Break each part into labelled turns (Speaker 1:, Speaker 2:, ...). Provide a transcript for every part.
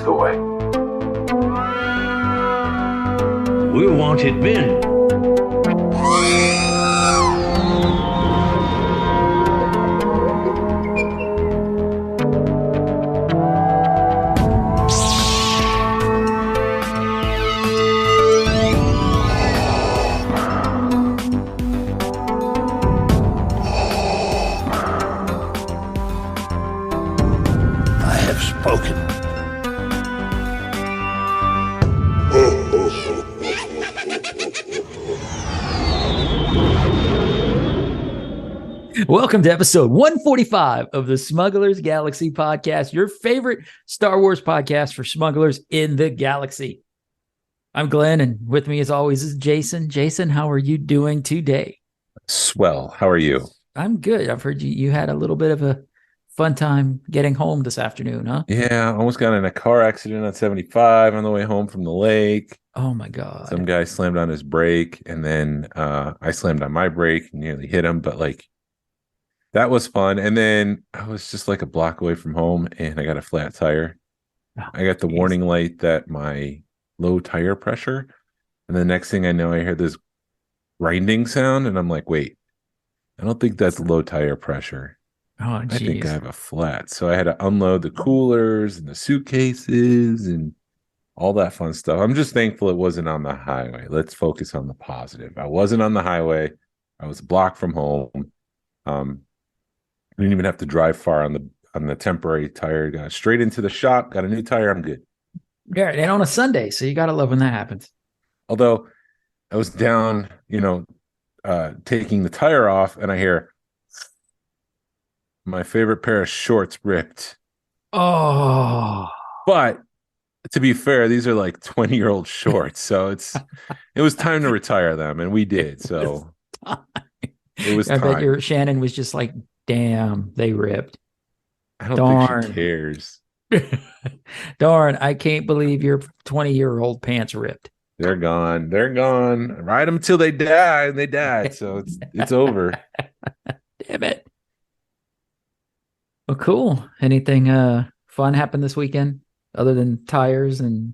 Speaker 1: toy.
Speaker 2: We want it bin. I have spoken.
Speaker 3: Welcome to episode 145 of the Smugglers Galaxy podcast, your favorite Star Wars podcast for smugglers in the galaxy. I'm Glen, and with me as always is Jason. Jason, how are you doing today?
Speaker 4: Swell. How are you?
Speaker 3: I'm good. I've heard you had a little bit of a fun time getting home this afternoon, huh?
Speaker 4: Yeah, I almost got in a car accident on 75 on the way home from the lake.
Speaker 3: Oh my God.
Speaker 4: Some guy slammed on his brake, and then I slammed on my brake and nearly hit him, but that was fun. And then I was just like a block away from home and I got a flat tire.
Speaker 3: Oh,
Speaker 4: I got the warning light that my low tire pressure. And the next thing I know, I heard this grinding sound and I'm like, wait, I don't think that's low tire pressure.
Speaker 3: Oh,
Speaker 4: I think I
Speaker 3: geez.
Speaker 4: have a flat. So I had to unload the coolers and the suitcases and all that fun stuff. I'm just thankful it wasn't on the highway. Let's focus on the positive. I wasn't on the highway. I was a block from home. I didn't even have to drive far on the temporary tire. Got straight into the shop, got a new tire. I'm good.
Speaker 3: Yeah, and on a Sunday, so you got to love when that happens.
Speaker 4: Although I was down, taking the tire off, and I hear my favorite pair of shorts ripped.
Speaker 3: Oh,
Speaker 4: But to be fair, these are like 20-year-old shorts, so it was time to retire them, and we did. So it was
Speaker 3: I
Speaker 4: time.
Speaker 3: bet your Shannon was just like, damn, they ripped.
Speaker 4: I don't
Speaker 3: Darn.
Speaker 4: think she cares.
Speaker 3: Darn, I can't believe your 20-year-old pants ripped.
Speaker 4: They're gone. They're gone. Ride them till they die, and they died. So it's over.
Speaker 3: Damn it. Well, cool. Anything fun happened this weekend other than tires and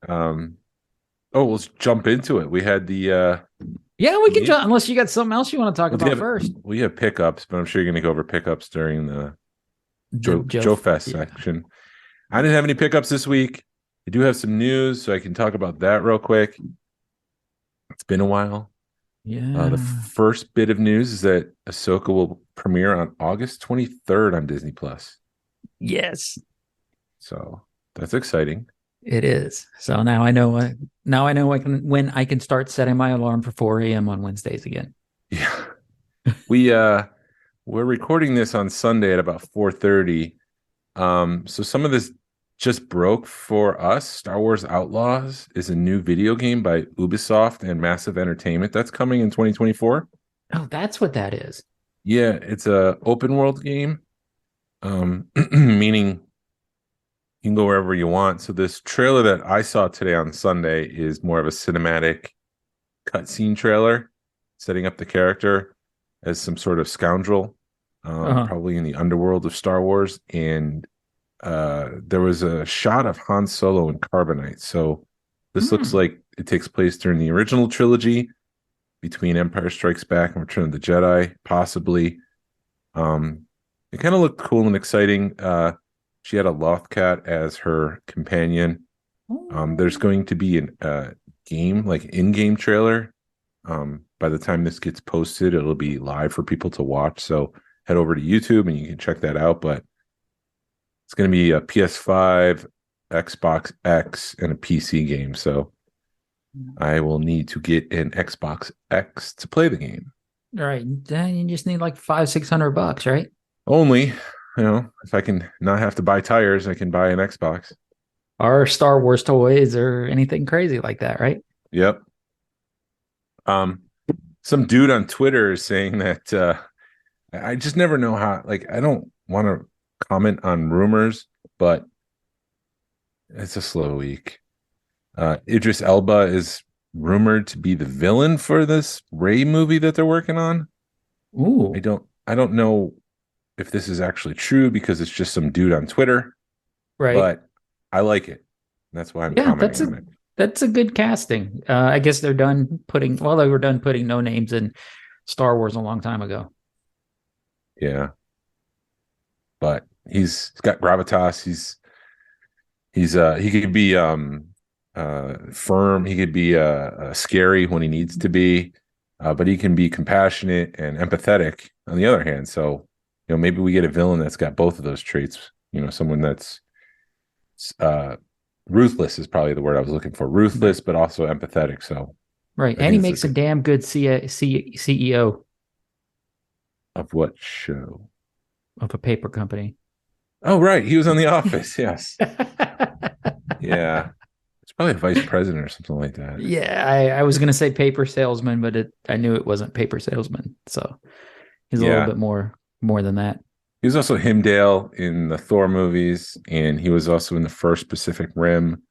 Speaker 4: Let's jump into it. We had the
Speaker 3: yeah, we can jump unless you got something else you want to talk about first.
Speaker 4: We have pickups, but I'm sure you're going to go over pickups during the
Speaker 3: Joe
Speaker 4: Joefest section. I didn't have any pickups this week. I do have some news, so I can talk about that real quick. It's been a while.
Speaker 3: Yeah.
Speaker 4: The first bit of news is that Ahsoka will premiere on August 23rd on Disney Plus.
Speaker 3: Yes,
Speaker 4: So that's exciting.
Speaker 3: it is. So now I know. Now I know when I can start setting my alarm for 4 a.m. on Wednesdays again.
Speaker 4: Yeah. We're recording this on Sunday at about 4:30. So some of this just broke for us. Star Wars Outlaws is a new video game by Ubisoft and Massive Entertainment that's coming in 2024.
Speaker 3: Oh, that's what that is.
Speaker 4: Yeah, it's a open world game. Meaning you can go wherever you want. So this trailer that I saw today on Sunday is more of a cinematic cutscene trailer, setting up the character as some sort of scoundrel, probably in the underworld of Star Wars. And there was a shot of Han Solo in carbonite. So this looks like it takes place during the original trilogy, between Empire Strikes Back and Return of the Jedi, possibly. It kind of looked cool and exciting. She had a Lothcat as her companion. There's going to be a game, like in-game trailer. By the time this gets posted, it'll be live for people to watch. So head over to YouTube and you can check that out. But it's going to be a PS5, Xbox X, and a PC game. So I will need to get an Xbox X to play the game.
Speaker 3: All right. Then you just need like $500-600, right?
Speaker 4: Only, if I can not have to buy tires, I can buy an Xbox.
Speaker 3: Or Star Wars toys or anything crazy like that, right?
Speaker 4: Yep. Some dude on Twitter is saying that I just never know how, I don't want to comment on rumors, but it's a slow week. Idris Elba is rumored to be the villain for this Rey movie that they're working on.
Speaker 3: Ooh.
Speaker 4: I don't know if this is actually true because it's just some dude on Twitter.
Speaker 3: Right.
Speaker 4: But I like it. That's why I'm
Speaker 3: Yeah,
Speaker 4: commenting on it.
Speaker 3: that's a good casting. I guess they were done putting no names in Star Wars a long time ago.
Speaker 4: Yeah, but he's got gravitas. He could be firm. He could be scary when he needs to be, but he can be compassionate and empathetic on the other hand. So, maybe we get a villain that's got both of those traits. Someone that's ruthless is probably the word I was looking for. Ruthless, but also empathetic. So,
Speaker 3: Right,
Speaker 4: I
Speaker 3: and
Speaker 4: think
Speaker 3: he
Speaker 4: it's
Speaker 3: makes a damn good CEO
Speaker 4: of what show?
Speaker 3: of a paper company.
Speaker 4: Oh, right. He was on The Office. Yes. Yeah. It's probably a vice president or something like that.
Speaker 3: Yeah, I was gonna say paper salesman, but I knew it wasn't paper salesman, so he's a little
Speaker 4: Yeah.
Speaker 3: bit more than that.
Speaker 4: He was also Himdall in the Thor movies, and he was also in the first Pacific Rim,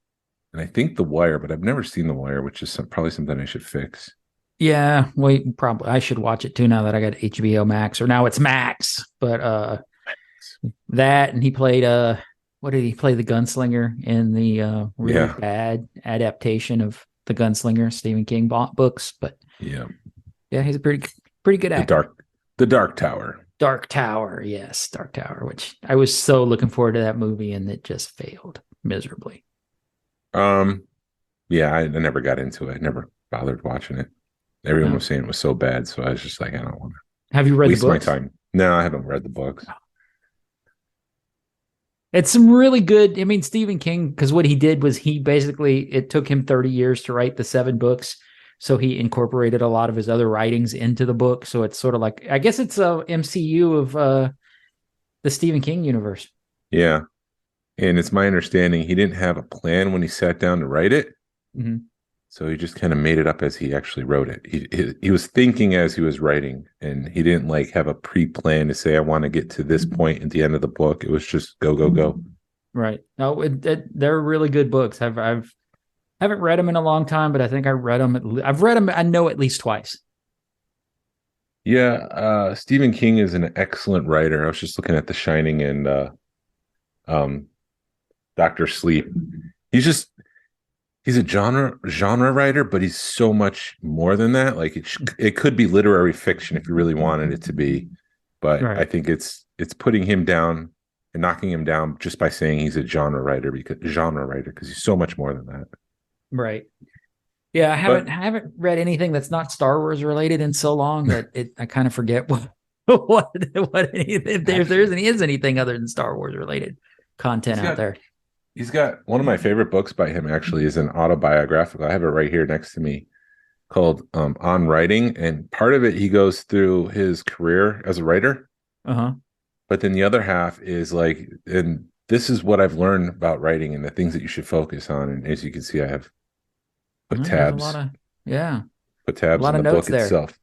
Speaker 4: and I think The Wire, but I've never seen The Wire, which is probably something I should fix.
Speaker 3: Yeah, wait, probably I should watch it too now that I got HBO Max, or now it's Max. But that, and he played what did he play, the gunslinger in the really
Speaker 4: Yeah.
Speaker 3: bad adaptation of the Gunslinger Stephen King books. But
Speaker 4: Yeah.
Speaker 3: yeah, he's a pretty good
Speaker 4: The
Speaker 3: actor.
Speaker 4: Dark Tower.
Speaker 3: Dark Tower, yes, Dark Tower, which I was so looking forward to that movie, and it just failed miserably.
Speaker 4: Yeah, I never got into it. I never bothered watching it. Everyone
Speaker 3: No.
Speaker 4: was saying it was so bad, so I was just like, I don't want to
Speaker 3: Have you read the
Speaker 4: waste my
Speaker 3: books?
Speaker 4: time. No, I haven't read the books.
Speaker 3: It's some really good. I mean, Stephen King, because what he did was it took him 30 years to write the 7 books. So he incorporated a lot of his other writings into the book. So it's sort of like, I guess it's a MCU of the Stephen King universe.
Speaker 4: Yeah. And it's my understanding he didn't have a plan when he sat down to write it.
Speaker 3: Mm-hmm.
Speaker 4: So he just kind of made it up as he actually wrote it. He was thinking as he was writing, and he didn't like have a pre-plan to say, I want to get to this point at the end of the book. It was just go, go, go.
Speaker 3: Right. No, they're really good books. I've haven't read them in a long time, but I think I've read them. I know, at least twice.
Speaker 4: Yeah. Stephen King is an excellent writer. I was just looking at The Shining and Dr. Sleep. He's a genre writer, but he's so much more than that. Like it could be literary fiction if you really wanted it to be, but
Speaker 3: Right.
Speaker 4: I think it's putting him down and knocking him down just by saying he's a genre writer because he's so much more than that.
Speaker 3: Right. Yeah, I haven't read anything that's not Star Wars related in so long that I kind of forget what if there is anything other than Star Wars related content out there.
Speaker 4: He's got one of my favorite books by him actually is an autobiographical. I have it right here next to me called On Writing. And part of it, he goes through his career as a writer.
Speaker 3: Uh-huh.
Speaker 4: But then the other half is like, and this is what I've learned about writing and the things that you should focus on. And as you can see, I have put tabs. Put tabs on the book itself.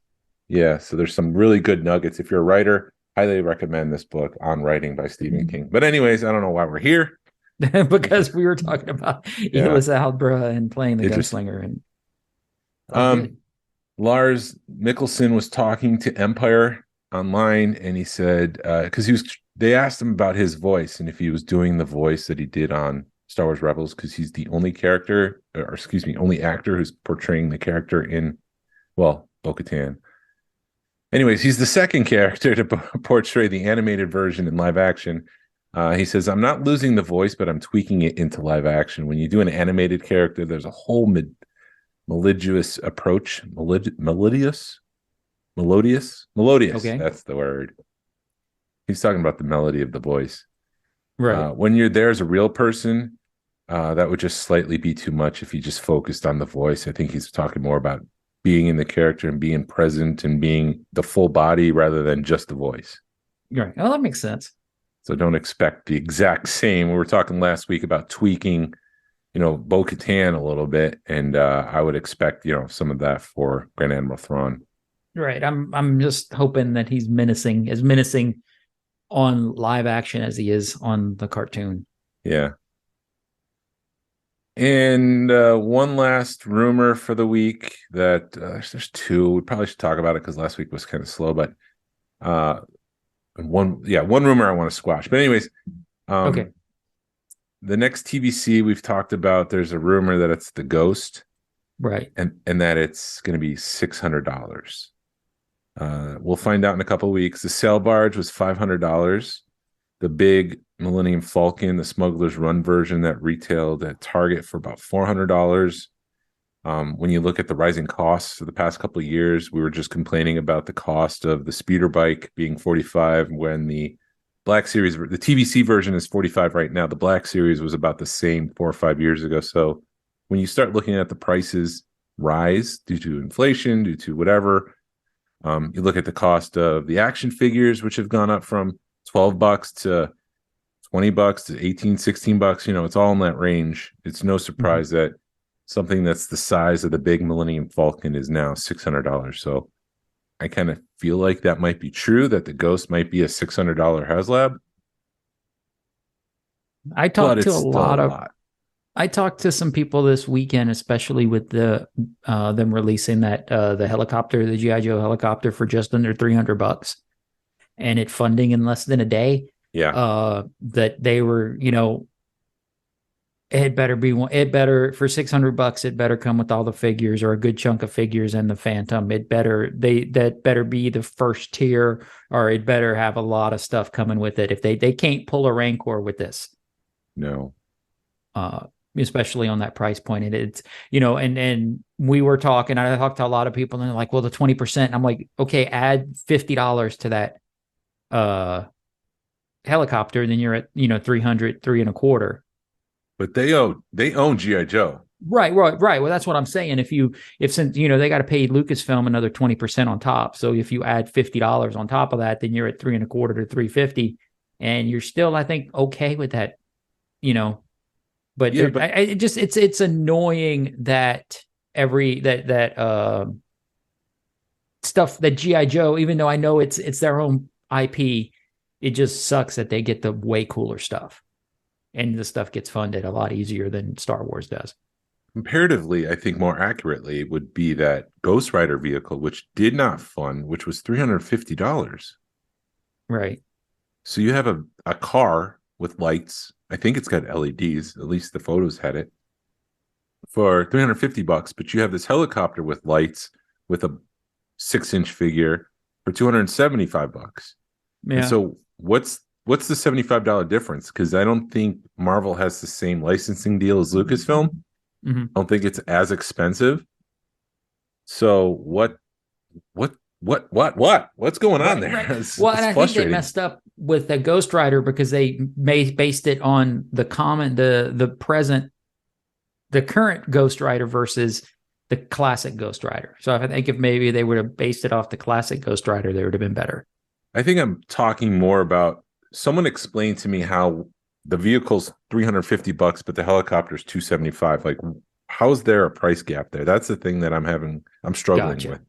Speaker 4: Yeah. So there's some really good nuggets. If you're a writer, highly recommend this book, On Writing by Stephen King. But anyways, I don't know why we're here.
Speaker 3: Because we were talking about Elis Albra and playing the gunslinger. And
Speaker 4: Lars Mikkelsen was talking to Empire online, and he said because they asked him about his voice and if he was doing the voice that he did on Star Wars Rebels, because he's the only only actor who's portraying the character in Bo-Katan. Anyways, he's the second character to portray the animated version in live action. He says, I'm not losing the voice, but I'm tweaking it into live action. When you do an animated character, there's a whole melodious approach. Melodious.
Speaker 3: Okay.
Speaker 4: That's the word. He's talking about the melody of the voice.
Speaker 3: Right.
Speaker 4: When you're there as a real person, that would just slightly be too much if you just focused on the voice. I think he's talking more about being in the character and being present and being the full body rather than just the voice.
Speaker 3: Right. Well, that makes sense.
Speaker 4: So don't expect the exact same. We were talking last week about tweaking, Bo-Katan a little bit, and I would expect, some of that for Grand Admiral Thrawn.
Speaker 3: Right. I'm just hoping that he's menacing on live action as he is on the cartoon.
Speaker 4: Yeah. And one last rumor for the week that there's two. We probably should talk about it because last week was kind of slow, but one rumor I want to squash. But anyways,
Speaker 3: okay.
Speaker 4: the next TVC we've talked about, there's a rumor that it's the Ghost,
Speaker 3: Right.
Speaker 4: and that it's going to be $600. We'll find out in a couple of weeks. The sail barge was $500. The big Millennium Falcon, the Smuggler's Run version, that retailed at Target for about $400. When you look at the rising costs for the past couple of years, we were just complaining about the cost of the speeder bike being $45 when the Black Series, the TVC version is $45 right now. The Black Series was about the same 4 or 5 years ago. So when you start looking at the prices rise due to inflation, due to whatever, you look at the cost of the action figures, which have gone up from $12 to $20 to $18, $16. It's all in that range. It's no surprise that something that's the size of the big Millennium Falcon is now $600. So I kind of feel like that might be true, that the Ghost might be a $600 HasLab.
Speaker 3: I talked to a lot. I talked to some people this weekend, especially with them releasing that the helicopter, the GI Joe helicopter, for just under $300, and it funding in less than a day.
Speaker 4: Yeah.
Speaker 3: That they were, it better for $600. It better come with all the figures, or a good chunk of figures, and the Phantom. That better be the first tier, or it better have a lot of stuff coming with it. If they can't pull a Rancor with this,
Speaker 4: no.
Speaker 3: Especially on that price point. And it's, and we were talking, I talked to a lot of people, and they're like, well, the 20%. I'm like, okay, add $50 to that helicopter, then you're at, 300, $325.
Speaker 4: But they own GI Joe.
Speaker 3: Right. Well, that's what I'm saying. Since they got to pay Lucasfilm another 20% on top. So if you add $50 on top of that, then you're at $325 to $350, and you're still, I think, okay with that, But, yeah, it's annoying that stuff that GI Joe, even though I know it's their own IP, it just sucks that they get the way cooler stuff, and the stuff gets funded a lot easier than Star Wars does.
Speaker 4: Comparatively, I think more accurately would be that Ghost Rider vehicle, which did not fund, which was $350.
Speaker 3: Right.
Speaker 4: So you have a car with lights. I think it's got LEDs. At least the photos had it, for $350. But you have this helicopter with lights with a 6-inch figure for $275.
Speaker 3: Yeah.
Speaker 4: And so what's the $75 difference? Because I don't think Marvel has the same licensing deal as Lucasfilm.
Speaker 3: Mm-hmm.
Speaker 4: I don't think it's as expensive. So what's going on there?
Speaker 3: Right.
Speaker 4: It's
Speaker 3: and I think they
Speaker 4: frustrating.
Speaker 3: messed up with the Ghost Rider because they based it on the current Ghost Rider versus the classic Ghost Rider. So I think if maybe they would have based it off the classic Ghost Rider, they would have been better.
Speaker 4: I think I'm talking more about, someone explained to me how the vehicle's $350, but the helicopter's $275. Like, how's there a price gap there? That's the thing that I'm struggling with.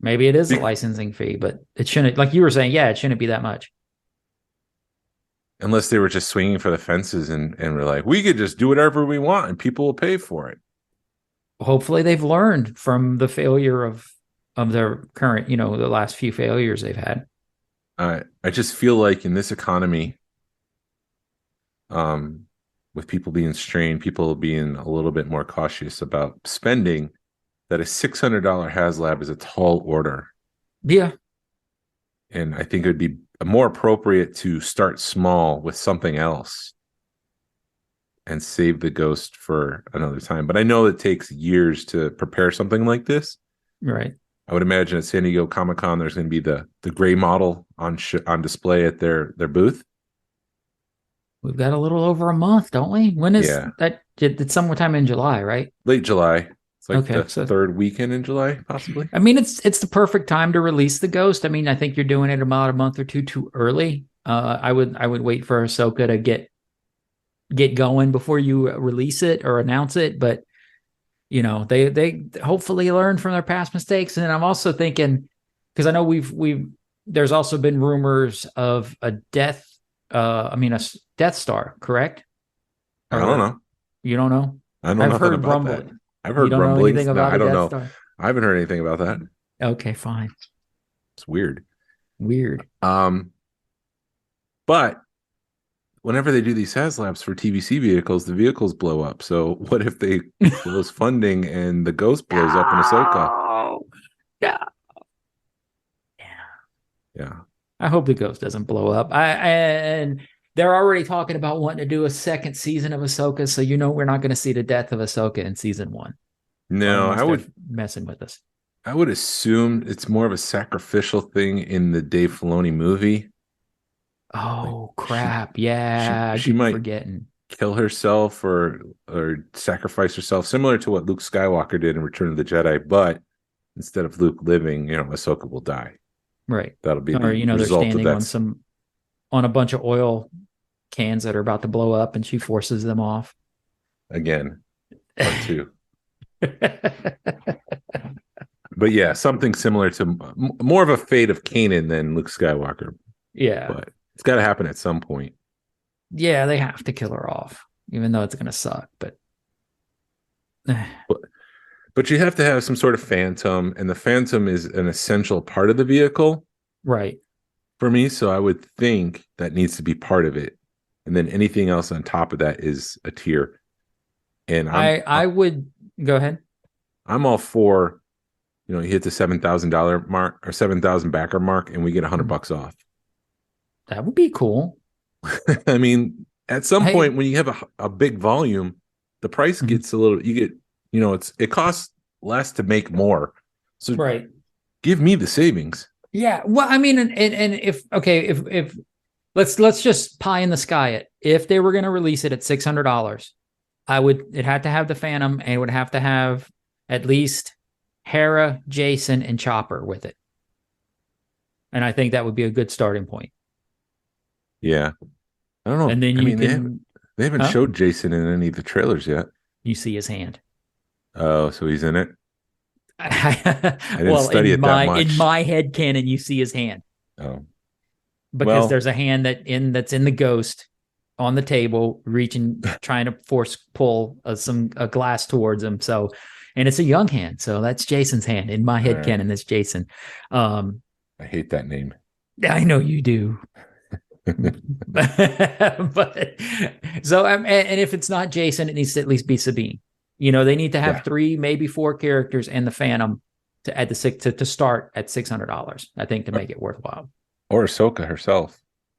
Speaker 3: Maybe it is a licensing fee, but it shouldn't, like you were saying, it shouldn't be that much.
Speaker 4: Unless they were just swinging for the fences and we're like, we could just do whatever we want and people will pay for it.
Speaker 3: Hopefully they've learned from the failure of their current, the last few failures they've had.
Speaker 4: I just feel like in this economy, with people being strained, people being a little bit more cautious about spending, that a $600 HasLab is a tall order.
Speaker 3: Yeah.
Speaker 4: And I think it would be more appropriate to start small with something else and save the Ghost for another time. But I know it takes years to prepare something like this.
Speaker 3: Right.
Speaker 4: I would imagine at San Diego Comic-Con, there's going to be the gray model on display at their booth.
Speaker 3: We've got a little over a month, don't we? When is that? It's sometime in July, right?
Speaker 4: Late July. It's like the third weekend in July, possibly.
Speaker 3: I mean, it's the perfect time to release the Ghost. I mean, I think you're doing it about a month or two too early. I would wait for Ahsoka to get going before you release it or announce it. But they hopefully learn from their past mistakes. And I'm also thinking, because I know there's also been rumors of a Death Star, correct?
Speaker 4: I don't know.
Speaker 3: You don't know?
Speaker 4: I've heard rumbling. That. I've heard rumblings. No, I don't know. Star? I haven't heard anything about that.
Speaker 3: Okay, fine.
Speaker 4: It's weird.
Speaker 3: Weird.
Speaker 4: But whenever they do these HasLabs for TVC vehicles, the vehicles blow up. So what if they close funding and the Ghost blows up in Ahsoka?
Speaker 3: Yeah.
Speaker 4: Yeah.
Speaker 3: I hope the Ghost doesn't blow up. And they're already talking about wanting to do a second season of Ahsoka, so we're not going to see the death of Ahsoka in season 1.
Speaker 4: No, I would
Speaker 3: messing with us.
Speaker 4: I would assume it's more of a sacrificial thing in the Dave Filoni movie.
Speaker 3: Oh crap! Yeah,
Speaker 4: she might
Speaker 3: forgetting.
Speaker 4: Kill herself or sacrifice herself, similar to what Luke Skywalker did in Return of the Jedi. But instead of Luke living, Ahsoka will die.
Speaker 3: Right.
Speaker 4: That'll be
Speaker 3: or
Speaker 4: the
Speaker 3: they're
Speaker 4: result
Speaker 3: standing
Speaker 4: of that.
Speaker 3: on a bunch of oil cans that are about to blow up, and she forces them off.
Speaker 4: Again, part 2. But yeah, something similar to more of a fate of Kanan than Luke Skywalker.
Speaker 3: Yeah.
Speaker 4: But it's got to happen at some point.
Speaker 3: Yeah, they have to kill her off, even though it's going to suck. But
Speaker 4: you have to have some sort of phantom, and the phantom is an essential part of the vehicle.
Speaker 3: Right.
Speaker 4: For me, so I would think that needs to be part of it. And then anything else on top of that is a tier. And
Speaker 3: I would go ahead.
Speaker 4: I'm all for, you hit the $7,000 mark or 7,000 backer mark, and we get $100 off.
Speaker 3: That would be cool.
Speaker 4: I mean, at some point when you have a big volume, the price gets a little. You get, it costs less to make more. So
Speaker 3: right,
Speaker 4: give me the savings.
Speaker 3: Yeah, well, I mean, and if let's just pie in the sky it. If they were going to release it at $600, it had to have the Phantom, and it would have to have at least Hera, Jason, and Chopper with it. And I think that would be a good starting point.
Speaker 4: Yeah. I don't know.
Speaker 3: And then
Speaker 4: they haven't showed Jason in any of the trailers yet.
Speaker 3: You see his hand.
Speaker 4: Oh, so he's in it?
Speaker 3: I didn't
Speaker 4: study it that much.
Speaker 3: In my head canon, you see his hand.
Speaker 4: Oh.
Speaker 3: Because there's a hand that's in the Ghost on the table, reaching, trying to force pull a glass towards him. So, and it's a young hand. So that's Jason's hand. In my head canon, that's Jason.
Speaker 4: I hate that name.
Speaker 3: I know you do. but so and if it's not Jason, it needs to at least be Sabine. They need to have 3, maybe 4 characters and the Phantom to add to start at $600. I think, to make it worthwhile.
Speaker 4: Or Ahsoka herself.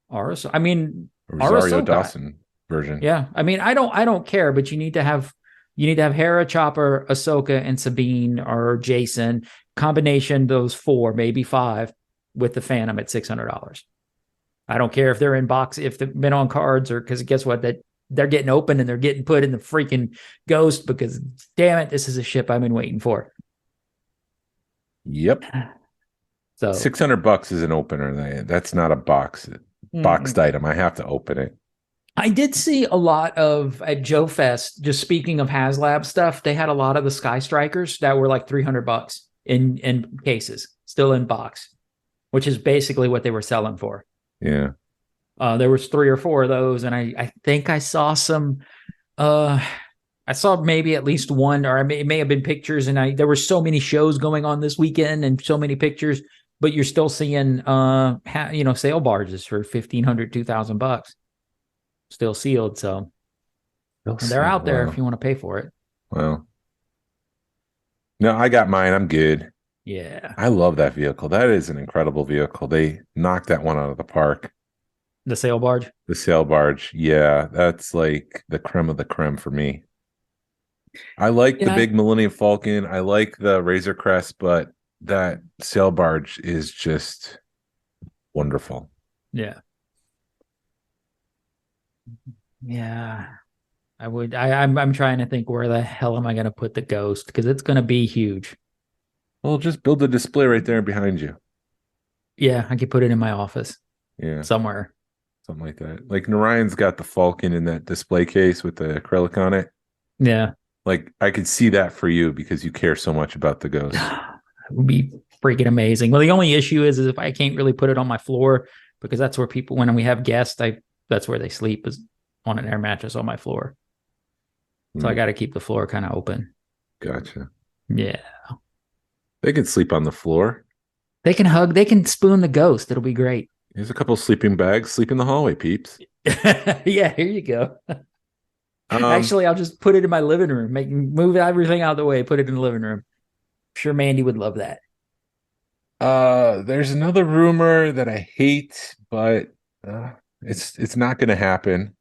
Speaker 3: Or I mean,
Speaker 4: Rosario Dawson version.
Speaker 3: Yeah, I mean, I don't care, but you need to have Hera, Chopper, Ahsoka, and Sabine or Jason. Combination those 4, maybe 5, with the Phantom at $600. I don't care if they're in box, if they've been on cards, or because guess what? That they're getting open and they're getting put in the freaking Ghost, because damn it, this is a ship I've been waiting for.
Speaker 4: Yep. So $600 is an opener. That's not a boxed item. I have to open it.
Speaker 3: I did see a lot of at Joefest. Just speaking of HasLab stuff, they had a lot of the Sky Strikers that were like $300 in cases, still in box, which is basically what they were selling for.
Speaker 4: Yeah.
Speaker 3: There was 3 or 4 of those, and I think I saw some. I saw maybe at least one, or it may have been pictures. And there were so many shows going on this weekend, and so many pictures. But you're still seeing, sail barges for $1,500, $2,000, still sealed. So they're out there if you want to pay for it.
Speaker 4: Well, no, I got mine. I'm good.
Speaker 3: Yeah.
Speaker 4: I love that vehicle. That is an incredible vehicle. They knocked that one out of the park.
Speaker 3: The sail barge?
Speaker 4: The sail barge. Yeah. That's like the creme of the creme for me. I like the big Millennium Falcon. I like the Razor Crest, but that sail barge is just wonderful.
Speaker 3: Yeah. Yeah. I'm trying to think, where the hell am I going to put the Ghost? Because it's going to be huge.
Speaker 4: Well, just build a display right there behind you.
Speaker 3: Yeah, I could put it in my office.
Speaker 4: Yeah.
Speaker 3: Somewhere.
Speaker 4: Something like that. Like Narayan's got the Falcon in that display case with the acrylic on it.
Speaker 3: Yeah.
Speaker 4: Like I could see that for you because you care so much about the Ghost.
Speaker 3: It would be freaking amazing. Well, the only issue is if I can't really put it on my floor, because that's where people, when we have guests, that's where they sleep, is on an air mattress on my floor. So I got to keep the floor kind of open.
Speaker 4: Gotcha.
Speaker 3: Yeah.
Speaker 4: They can sleep on the floor.
Speaker 3: They can spoon the Ghost. It'll be great.
Speaker 4: Here's a couple sleeping bags. Sleep in the hallway, peeps.
Speaker 3: Yeah, here you go.
Speaker 4: Um,
Speaker 3: Actually, I'll just put it in my living room, move everything out of the way, put it in the living room. I'm sure Mandy would love that.
Speaker 4: there's another rumor that I hate, but it's not going to happen.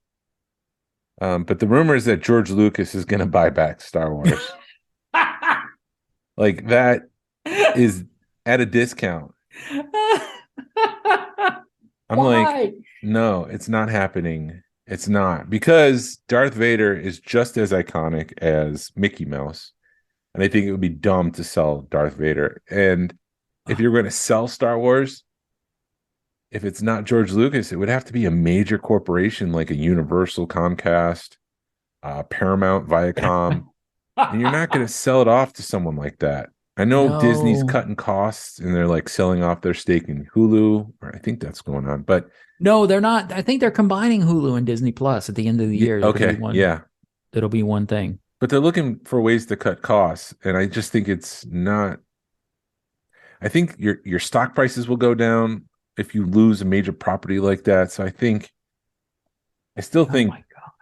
Speaker 4: But the rumor is that George Lucas is going to buy back Star Wars. Like that is at a discount. I'm like,
Speaker 3: Why?
Speaker 4: no, it's not happening. It's not because Darth Vader is just as iconic as Mickey Mouse. And I think it would be dumb to sell Darth Vader. And if you're going to sell Star Wars, if it's not George Lucas, it would have to be a major corporation like a Universal, Comcast, Paramount, Viacom. And you're not going to sell it off to someone like that. I know Disney's
Speaker 3: No.
Speaker 4: cutting costs and they're like selling off their stake in Hulu, or I think that's going on. But
Speaker 3: No, they're not. I think they're combining Hulu and Disney Plus at the end of the year.
Speaker 4: okay, yeah.
Speaker 3: It'll be one thing.
Speaker 4: But they're looking for ways to cut costs. And I just think it's not. I think your stock prices will go down if you lose a major property like that. So I still think
Speaker 3: Oh my God.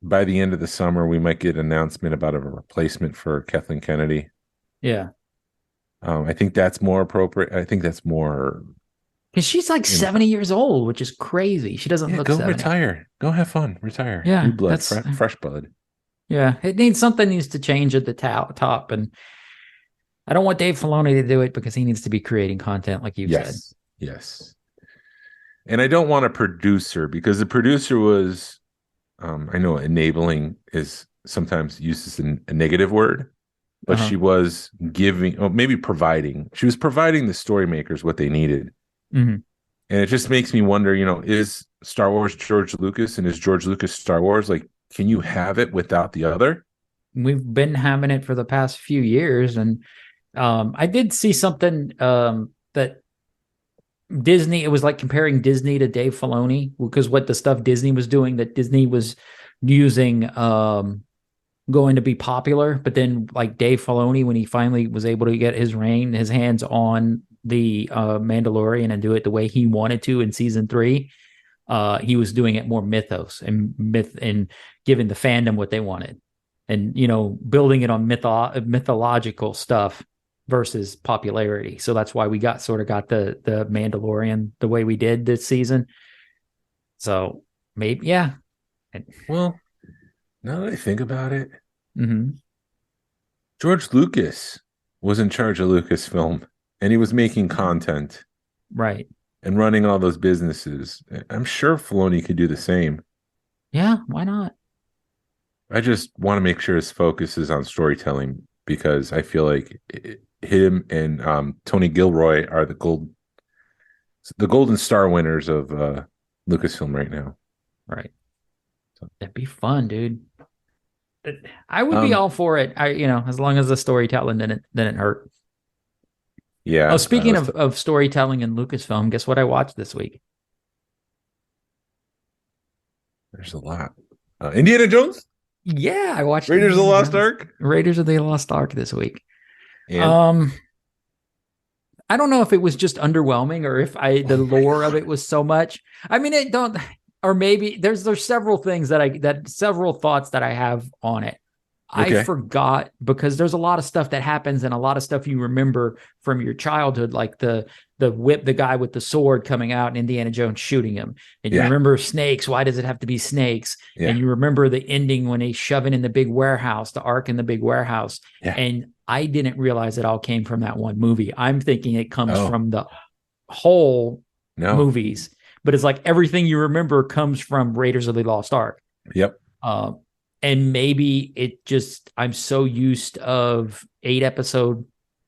Speaker 4: by the end of the summer, we might get an announcement about a replacement for Kathleen Kennedy.
Speaker 3: Yeah.
Speaker 4: I think that's more appropriate. I think that's more.
Speaker 3: Because she's like 70 years old, which is crazy. She doesn't look
Speaker 4: go
Speaker 3: 70.
Speaker 4: retire. Go have fun. Retire.
Speaker 3: Yeah,
Speaker 4: New blood.
Speaker 3: that's
Speaker 4: Fresh blood.
Speaker 3: Yeah, something needs to change at the top, and I don't want Dave Filoni to do it because he needs to be creating content, like you said.
Speaker 4: Yes. And I don't want a producer because the producer was, I know enabling is sometimes used as a negative word, but she was giving, maybe providing. She was providing the story makers what they needed.
Speaker 3: Mm-hmm.
Speaker 4: And it just makes me wonder, is Star Wars George Lucas and is George Lucas Star Wars? Like, can you have it without the other?
Speaker 3: We've been having it for the past few years. And I did see something that Disney, it was like comparing Disney to Dave Filoni, because what the stuff Disney was doing, that Disney was using going to be popular. But then like Dave Filoni, when he finally was able to get his hands on the Mandalorian and do it the way he wanted to in season 3, he was doing it more mythos and giving the fandom what they wanted, and building it on mythological stuff versus popularity. So that's why we got the Mandalorian the way we did this season. So maybe, yeah.
Speaker 4: Well, now that I think about it,
Speaker 3: Mm-hmm.
Speaker 4: George Lucas was in charge of Lucasfilm and he was making content.
Speaker 3: Right.
Speaker 4: And running all those businesses. I'm sure Filoni could do the same.
Speaker 3: Yeah, why not?
Speaker 4: I just want to make sure his focus is on storytelling because I feel like him and Tony Gilroy are the Golden Star winners of Lucasfilm right now.
Speaker 3: Right. That'd be fun, dude. I would be all for it. As long as the storytelling didn't hurt.
Speaker 4: Yeah.
Speaker 3: Oh, speaking of storytelling and Lucasfilm, guess what I watched this week?
Speaker 4: There's a lot. Indiana Jones?
Speaker 3: Yeah, I watched
Speaker 4: Raiders of the Lost Ark?
Speaker 3: Raiders of the Lost Ark this week.
Speaker 4: And?
Speaker 3: I don't know if it was just underwhelming or if the lore of it was so much. I mean, or maybe there's several things several thoughts that I have on it. Okay. I forgot because there's a lot of stuff that happens and a lot of stuff you remember from your childhood, like the guy with the sword coming out and Indiana Jones shooting him. And you remember snakes. Why does it have to be snakes? Yeah. And you remember the ending when he's shoving in the big warehouse, the Ark in the big warehouse. Yeah. And I didn't realize it all came from that one movie. I'm thinking it comes from the whole movies, but it's like everything you remember comes from Raiders of the Lost Ark.
Speaker 4: Yep.
Speaker 3: And maybe I'm so used of 8-episode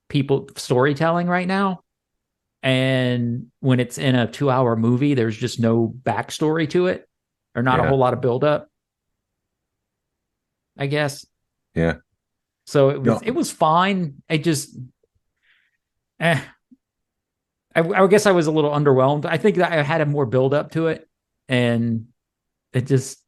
Speaker 3: people storytelling right now. And when it's in a 2-hour movie, there's just no backstory to it or not a whole lot of buildup, I guess.
Speaker 4: Yeah.
Speaker 3: So it was fine. I guess I was a little underwhelmed. I think that I had a more buildup to it and it just,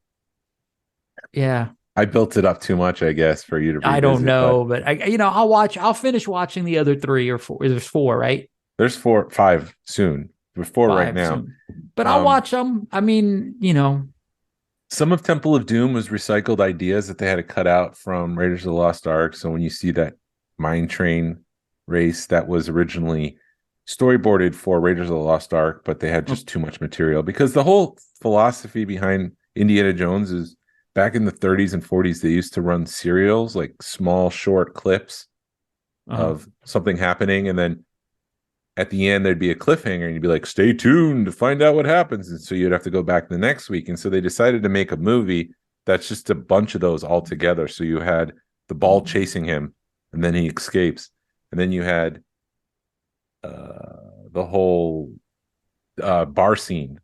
Speaker 3: yeah.
Speaker 4: I built it up too much, I guess, for you to revisit.
Speaker 3: I don't know, but I'll finish watching the other 3 or 4. There's 4, right?
Speaker 4: There's 5 soon. There's 4 right now.
Speaker 3: Soon. But I'll watch them. I mean,
Speaker 4: Some of Temple of Doom was recycled ideas that they had to cut out from Raiders of the Lost Ark. So when you see that mine train race, that was originally storyboarded for Raiders of the Lost Ark, but they had just too much material, because the whole philosophy behind Indiana Jones is back in the 30s and 40s, they used to run serials, like small, short clips of something happening. And then at the end, there'd be a cliffhanger and you'd be like, stay tuned to find out what happens. And so you'd have to go back the next week. And so they decided to make a movie that's just a bunch of those all together. So you had the ball chasing him and then he escapes. And then you had the whole bar scene.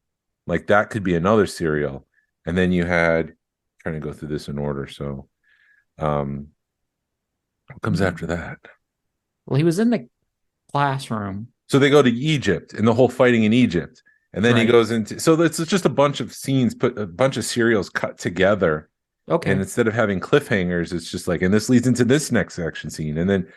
Speaker 4: Like that could be another serial. And then you had, trying to go through this in order. So what comes after that?
Speaker 3: Well, he was in the classroom.
Speaker 4: So they go to Egypt and the whole fighting in Egypt. And then he
Speaker 3: Right.
Speaker 4: goes into, so it's just a bunch of scenes, put a bunch of serials cut together.
Speaker 3: Okay.
Speaker 4: And instead of having cliffhangers, it's just like, and this leads into this next action scene. And then,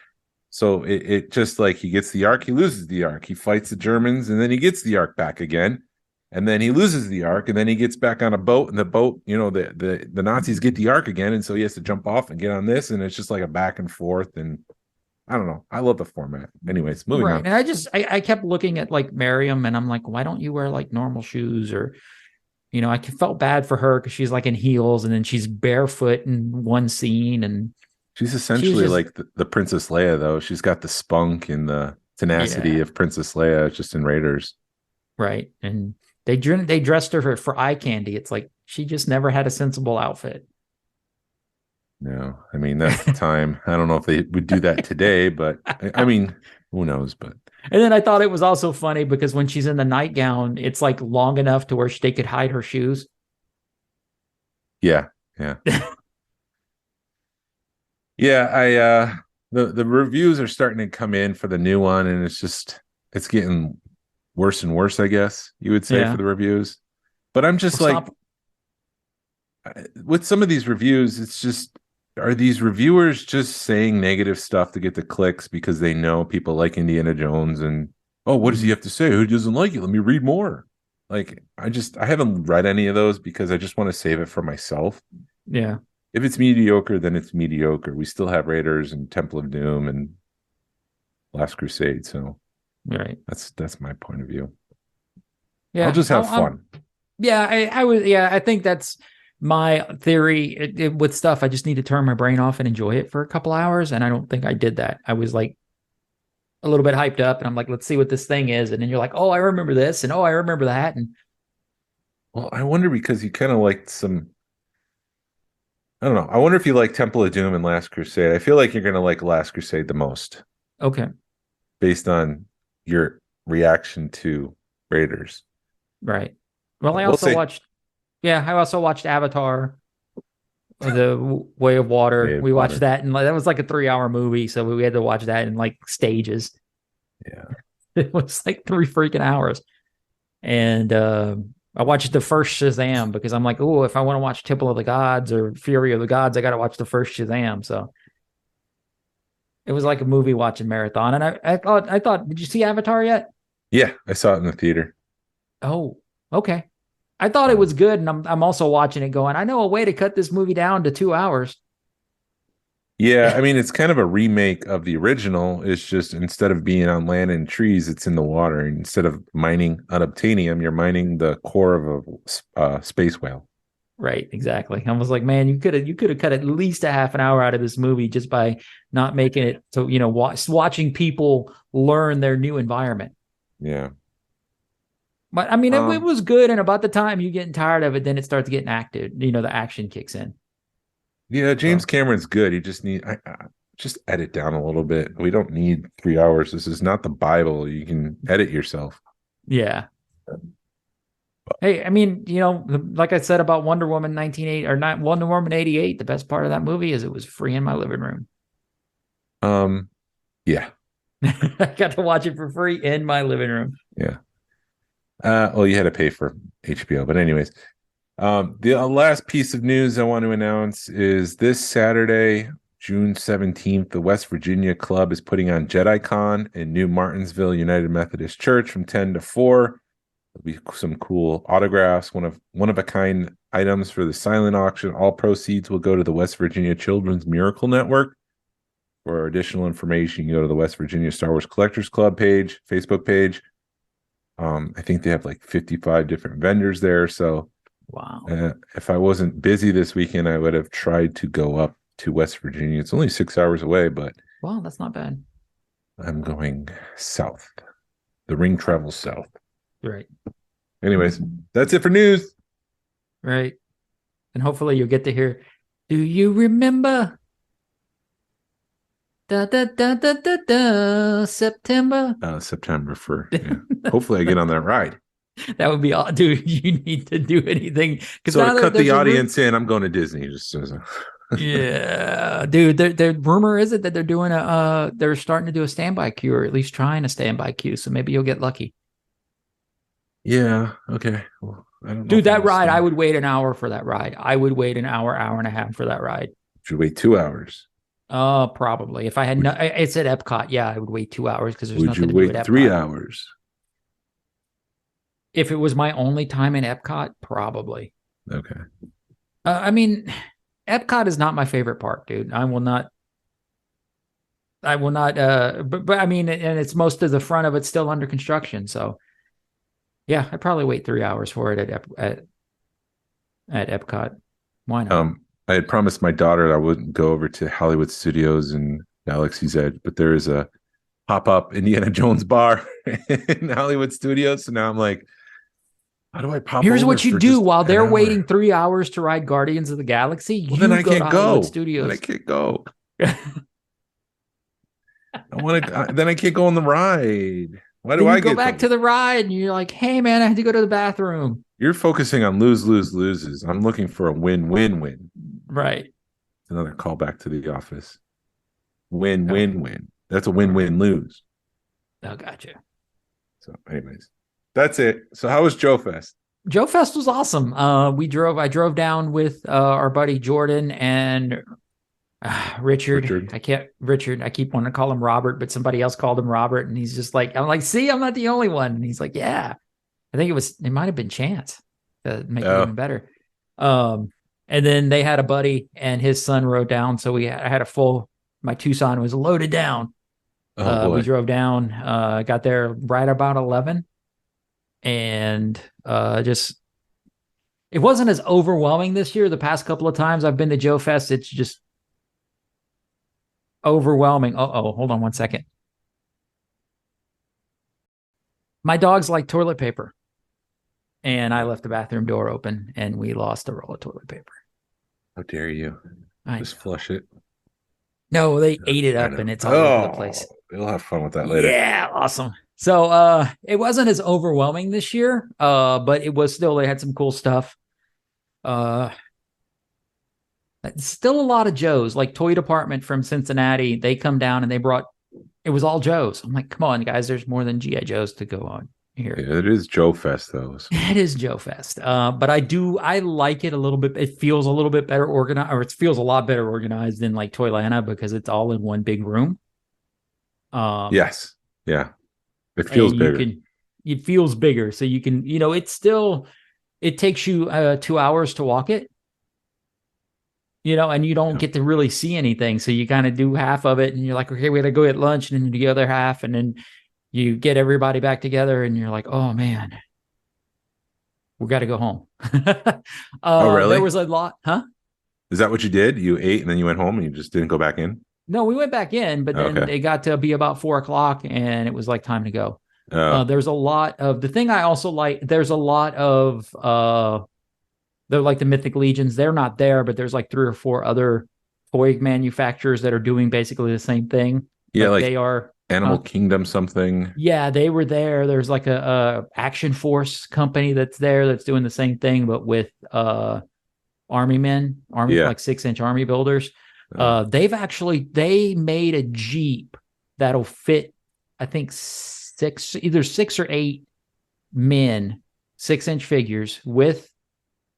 Speaker 4: so it just like, he gets the Ark, he loses the Ark, he fights the Germans, and then he gets the Ark back again. And then he loses the Ark, and then he gets back on a boat, and the boat, you know, the Nazis get the Ark again. And so he has to jump off and get on this. And it's just like a back and forth. And I don't know. I love the format. Anyways, moving on.
Speaker 3: And I kept looking at like Miriam, and I'm like, why don't you wear like normal shoes? Or, you know, I felt bad for her because she's like in heels, and then she's barefoot in one scene, and
Speaker 4: she's essentially
Speaker 3: just,
Speaker 4: like the Princess Leia, though. She's got the spunk and the tenacity of Princess Leia, just in Raiders.
Speaker 3: Right. And they dressed her for eye candy. It's like she just never had a sensible outfit.
Speaker 4: No, I mean, that's the time. I don't know if they would do that today, but I mean, who knows? But
Speaker 3: and then I thought it was also funny because when she's in the nightgown, it's like long enough to where they could hide her shoes.
Speaker 4: Yeah. Yeah. The reviews are starting to come in for the new one, and it's getting worse and worse, I guess you would say, for the reviews. But I'm just with some of these reviews, it's just, are these reviewers just saying negative stuff to get the clicks because they know people like Indiana Jones, and what does he have to say? Who doesn't like it? Let me read more. Like, I haven't read any of those because I just want to save it for myself.
Speaker 3: Yeah.
Speaker 4: If it's mediocre, then it's mediocre. We still have Raiders and Temple of Doom and Last Crusade. So
Speaker 3: right.
Speaker 4: That's my point of view.
Speaker 3: Yeah.
Speaker 4: I'll just have fun.
Speaker 3: I think that's my theory with stuff. I just need to turn my brain off and enjoy it for a couple hours. And I don't think I did that. I was like a little bit hyped up, and I'm like, let's see what this thing is. And then you're like, oh, I remember this. And oh, I remember that. And
Speaker 4: well, I wonder, because you kind of liked some, I don't know. I wonder if you like Temple of Doom and Last Crusade. I feel like you're going to like Last Crusade the most.
Speaker 3: Okay.
Speaker 4: Based on your reaction to Raiders.
Speaker 3: Right. Well, I also watched Avatar, The Way of Water. We watched that, and that was like a 3-hour movie. So we had to watch that in like stages.
Speaker 4: Yeah.
Speaker 3: It was like 3 freaking hours. And, I watched the first Shazam because I'm like, oh, if I want to watch Temple of the Gods or Fury of the Gods, I got to watch the first Shazam. So it was like a movie watching marathon. And I thought, did you see Avatar yet?
Speaker 4: Yeah, I saw it in the theater.
Speaker 3: Oh, okay. I thought it was good, and I'm also watching it going, I know a way to cut this movie down to 2 hours.
Speaker 4: Yeah, I mean, it's kind of a remake of the original. It's just, instead of being on land and trees, it's in the water. Instead of mining unobtainium, you're mining the core of a space whale.
Speaker 3: Right, exactly. I was like, man, you could have cut at least a half an hour out of this movie just by not making it so, you know, watching people learn their new environment.
Speaker 4: Yeah.
Speaker 3: But I mean, it was good, and about the time you're getting tired of it, then it starts getting active. You know, the action kicks in.
Speaker 4: Yeah, James Cameron's good. He just just edit down a little bit. We don't need 3 hours. This is not the Bible. You can edit yourself.
Speaker 3: Yeah. Hey, I mean, you know, like I said about Wonder Woman 88, the best part of that movie is it was free in my living room.
Speaker 4: Yeah.
Speaker 3: I got to watch it for free in my living room.
Speaker 4: Yeah. Well, you had to pay for HBO, but anyways, the last piece of news I want to announce is this Saturday, June 17th, the West Virginia Club is putting on JediCon in New Martinsville United Methodist Church from 10 to 4. There'll be some cool autographs, one of a kind items for the silent auction. All proceeds will go to the West Virginia Children's Miracle Network. For additional information, you can go to the West Virginia Star Wars Collectors Club page, Facebook page. I think they have like 55 different vendors there. So
Speaker 3: Wow.
Speaker 4: if I wasn't busy this weekend, I would have tried to go up to West Virginia. It's only 6 hours away, but
Speaker 3: Wow, that's not bad.
Speaker 4: I'm going south. The ring travels south.
Speaker 3: Right.
Speaker 4: Anyways, that's it for news.
Speaker 3: Right. And hopefully you'll get to hear, do you remember? Da, da, da, da, da, da, September.
Speaker 4: September for yeah. Hopefully I get on that ride.
Speaker 3: That would be odd, dude. You need to do anything.
Speaker 4: So to cut the audience in, I'm going to Disney. Just
Speaker 3: yeah, dude. The rumor is it that they're doing they're starting to do a standby queue, or at least trying a standby queue. So maybe you'll get lucky.
Speaker 4: Yeah. Okay. Well, I don't know.
Speaker 3: Dude, that ride, I would wait an hour for that ride. I would wait an hour and a half for that ride.
Speaker 4: Should wait 2 hours.
Speaker 3: Probably. If I had it's at Epcot. Yeah, I would wait 2 hours because there's nothing to do
Speaker 4: would
Speaker 3: at
Speaker 4: you wait
Speaker 3: Epcot.
Speaker 4: 3 hours?
Speaker 3: If it was my only time in Epcot, probably.
Speaker 4: Okay.
Speaker 3: I mean, Epcot is not my favorite park, dude. I will not. But I mean, and it's most of the front of it's still under construction. So, yeah, I'd probably wait 3 hours for it at Epcot. Why not?
Speaker 4: I had promised my daughter I wouldn't go over to Hollywood Studios and Galaxy's Edge, but there is a pop-up Indiana Jones bar in Hollywood Studios. So now I'm like, how do I pop?
Speaker 3: Here's
Speaker 4: over
Speaker 3: what you
Speaker 4: for
Speaker 3: do
Speaker 4: just
Speaker 3: while
Speaker 4: an
Speaker 3: they're
Speaker 4: hour?
Speaker 3: waiting 3 hours to ride Guardians of the Galaxy.
Speaker 4: Well, then I
Speaker 3: go to
Speaker 4: can't
Speaker 3: Hollywood
Speaker 4: go.
Speaker 3: Studios.
Speaker 4: Then I can't go. I want to. Then I can't go on the ride. Why do
Speaker 3: Then
Speaker 4: I
Speaker 3: you go
Speaker 4: get
Speaker 3: back to the ride and you're like, hey man, I had to go to the bathroom.
Speaker 4: You're focusing on loses. I'm looking for a win.
Speaker 3: Right.
Speaker 4: It's another callback to The Office. Win. That's a win-win-lose.
Speaker 3: Oh, gotcha.
Speaker 4: So, anyways, that's it. So, how was Joefest?
Speaker 3: Joefest was awesome. I drove down with our buddy Jordan and Richard. I keep wanting to call him Robert, but somebody else called him Robert, and he's just like, I'm like, see, I'm not the only one. And he's like, yeah. I think it might have been Chance to make it even better. And then they had a buddy and his son rode down. So I had my Tucson was loaded down. We drove down, got there right about 11 and it wasn't as overwhelming this year. The past couple of times I've been to Joefest, it's just overwhelming. Hold on one second. My dogs like toilet paper. And I left the bathroom door open and we lost a roll of toilet paper.
Speaker 4: How dare you? Just flush it.
Speaker 3: No, they ate it up and it's all over the place.
Speaker 4: We'll have fun with that later.
Speaker 3: Yeah, awesome. So it wasn't as overwhelming this year, but it was still, they had some cool stuff. Still a lot of Joes, like Toy Department from Cincinnati. They come down and it was all Joes. I'm like, come on, guys, there's more than G.I. Joes to go on here.
Speaker 4: Yeah, it is Joefest, though. So.
Speaker 3: It is Joefest. But I like it a little bit. It feels a little bit better organized, or it feels a lot better organized than like Toylanta because it's all in one big room.
Speaker 4: Yes. Yeah. It feels bigger.
Speaker 3: It feels bigger. So you can, it takes you 2 hours to walk it. And you don't get to really see anything. So you kind of do half of it and you're like, okay, we got to go get lunch, and then the other half. And then you get everybody back together and you're like, oh man, we got to go home.
Speaker 4: Oh, really?
Speaker 3: There was a lot. Huh?
Speaker 4: Is that what you did? You ate and then you went home and you just didn't go back in?
Speaker 3: No, we went back in, but then it got to be about 4:00 and it was like time to go. There's a lot of, the thing I also like, there's a lot of, they're like the Mythic Legions. They're not there, but there's like 3 or 4 other toy manufacturers that are doing basically the same thing.
Speaker 4: Yeah, like
Speaker 3: they are
Speaker 4: Animal Kingdom something.
Speaker 3: Yeah, they were there. There's like a Action Force company that's there that's doing the same thing, but with army like 6-inch army builders. They made a Jeep that'll fit, I think either 6 or 8 men, 6-inch figures with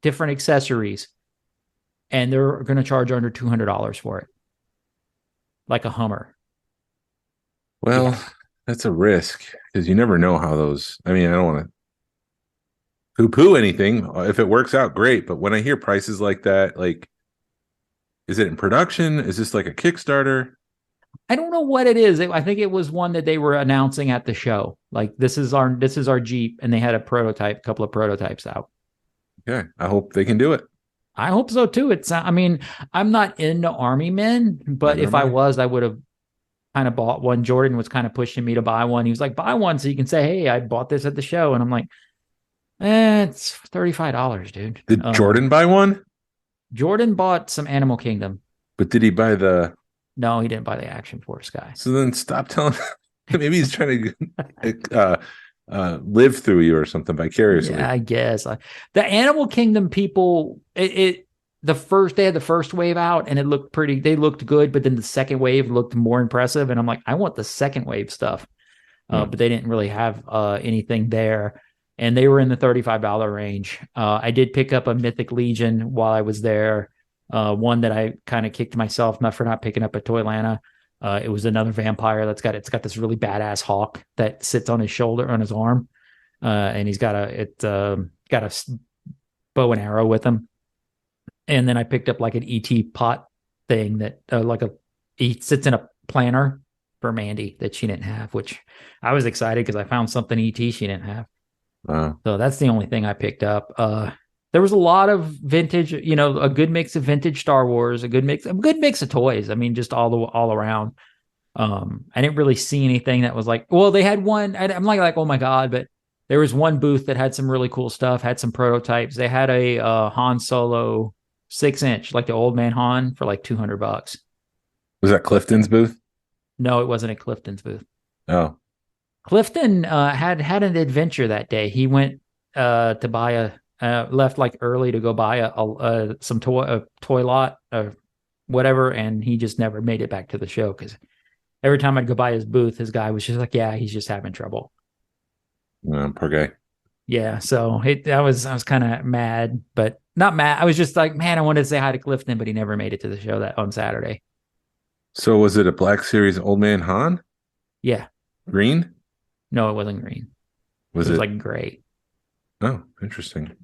Speaker 3: different accessories, and they're going to charge under $200 for it, like a Hummer.
Speaker 4: Well, that's a risk because you never know how those. I mean, I don't want to poo anything. If it works out, great. But when I hear prices like that, like, is it in production? Is this like a Kickstarter?
Speaker 3: I don't know what it is. I think it was one that they were announcing at the show. Like, this is our Jeep, and they had a couple of prototypes out.
Speaker 4: Okay, I hope they can do it.
Speaker 3: I hope so too. I mean, I'm not into army men, but
Speaker 4: Neither
Speaker 3: if
Speaker 4: am
Speaker 3: I
Speaker 4: I.
Speaker 3: was, I would have kind of bought one. Jordan was kind of pushing me to buy one. He was like, buy one so you can say, hey, I bought this at the show. And I'm like, it's $35, dude.
Speaker 4: Did Jordan buy one?
Speaker 3: Jordan bought some Animal Kingdom.
Speaker 4: But did he buy the?
Speaker 3: No, he didn't buy the Action Force guy.
Speaker 4: So then stop telling. Maybe he's trying to live through you or something vicariously.
Speaker 3: Yeah, I guess. The Animal Kingdom people, they had the first wave out and it looked pretty, they looked good, but then the second wave looked more impressive. And I'm like, I want the second wave stuff. But they didn't really have anything there. And they were in the $35 range. I did pick up a Mythic Legion while I was there. One that I kind of kicked myself for not picking up at Toylanta. It was another vampire it's got this really badass hawk that sits on his shoulder, on his arm. And he's got a bow and arrow with him. And then I picked up like an ET pot thing that he sits in a planter for Mandy that she didn't have, which I was excited because I found something ET she didn't have.
Speaker 4: Wow.
Speaker 3: So that's the only thing I picked up. There was a lot of vintage, a good mix of vintage Star Wars, a good mix of toys. I mean, just all around. I didn't really see anything that was like, well, they had one. I'm like, oh my God, but there was one booth that had some really cool stuff, had some prototypes. They had a Han Solo 6-inch, like the old man Han, for like $200.
Speaker 4: Was that Clifton's booth?
Speaker 3: No, it wasn't at Clifton's booth.
Speaker 4: Oh,
Speaker 3: Clifton had an adventure that day. He went to buy left like early to go buy a toy lot or whatever, and he just never made it back to the show because every time I'd go by his booth, his guy was just like, yeah, he's just having trouble.
Speaker 4: Poor guy.
Speaker 3: Yeah, so I was kind of mad, but not mad. I was just like, man, I wanted to say hi to Clifton, but he never made it to the show that on Saturday.
Speaker 4: So was it a Black Series Old Man Han?
Speaker 3: Yeah.
Speaker 4: Green?
Speaker 3: No, it wasn't green. It was like gray.
Speaker 4: Oh, interesting.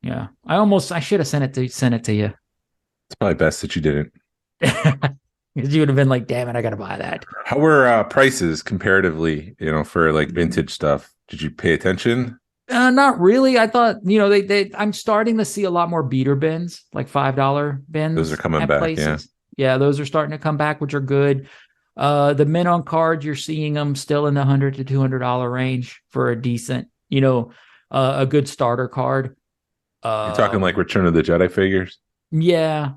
Speaker 3: Yeah. I should have sent it to you.
Speaker 4: It's probably best that you didn't.
Speaker 3: Because you would have been like, damn it, I got to buy that.
Speaker 4: How were prices comparatively, for like vintage stuff? Did you pay attention?
Speaker 3: Not really. I thought, I'm starting to see a lot more beater bins, like $5 bins.
Speaker 4: Those are coming back, places.
Speaker 3: Yeah, those are starting to come back, which are good. The men on cards, you're seeing them still in the $100 to $200 range for a decent, a good starter card.
Speaker 4: You're talking like Return of the Jedi figures?
Speaker 3: Yeah.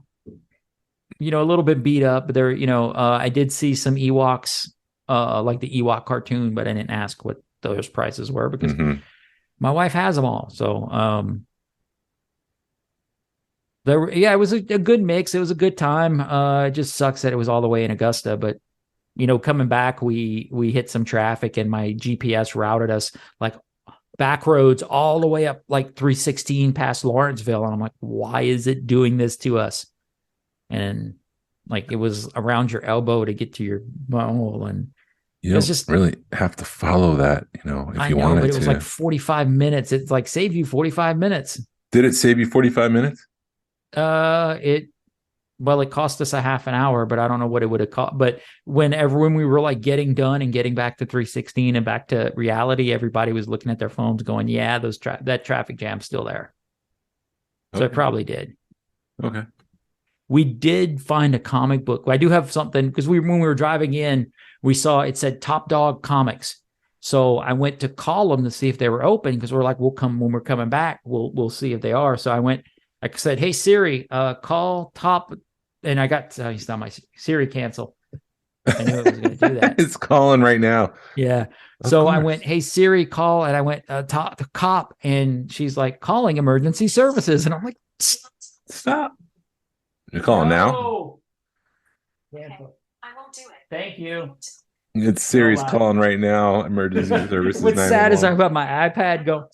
Speaker 3: A little bit beat up, but they're, I did see some Ewoks, like the Ewok cartoon, but I didn't ask what those prices were because my wife has them all. So, it was a good mix. It was a good time. It just sucks that it was all the way in Augusta, but coming back, we hit some traffic and my GPS routed us like back roads all the way up like 316 past Lawrenceville. And I'm like, why is it doing this to us? And like, it was around your elbow to get to your bowl. And
Speaker 4: you don't just really have to follow that, if you wanted to. But
Speaker 3: it was like 45 minutes. It's like saved you 45 minutes.
Speaker 4: Did it save you 45 minutes?
Speaker 3: It cost us a half an hour, but I don't know what it would have cost. But when we were like getting done and getting back to 316 and back to reality, everybody was looking at their phones going, yeah, that traffic jam's still there. So it probably did.
Speaker 4: Okay.
Speaker 3: We did find a comic book. I do have something because when we were driving in, we saw it said Top Dog Comics. So I went to call them to see if they were open because we're like, we'll come when we're coming back. We'll see if they are. So I said, hey, Siri, call Top. And I got, he's not my Siri cancel. I knew it was going to do that.
Speaker 4: It's calling right now.
Speaker 3: Yeah. So I went, hey, Siri, call. And I went, Top the cop. And she's like, calling emergency services. And I'm like, stop.
Speaker 4: You're calling now?
Speaker 3: Okay. I won't do it. Thank you.
Speaker 4: It's Siri's calling right now. Emergency services.
Speaker 3: What's sad is I've got my iPad going.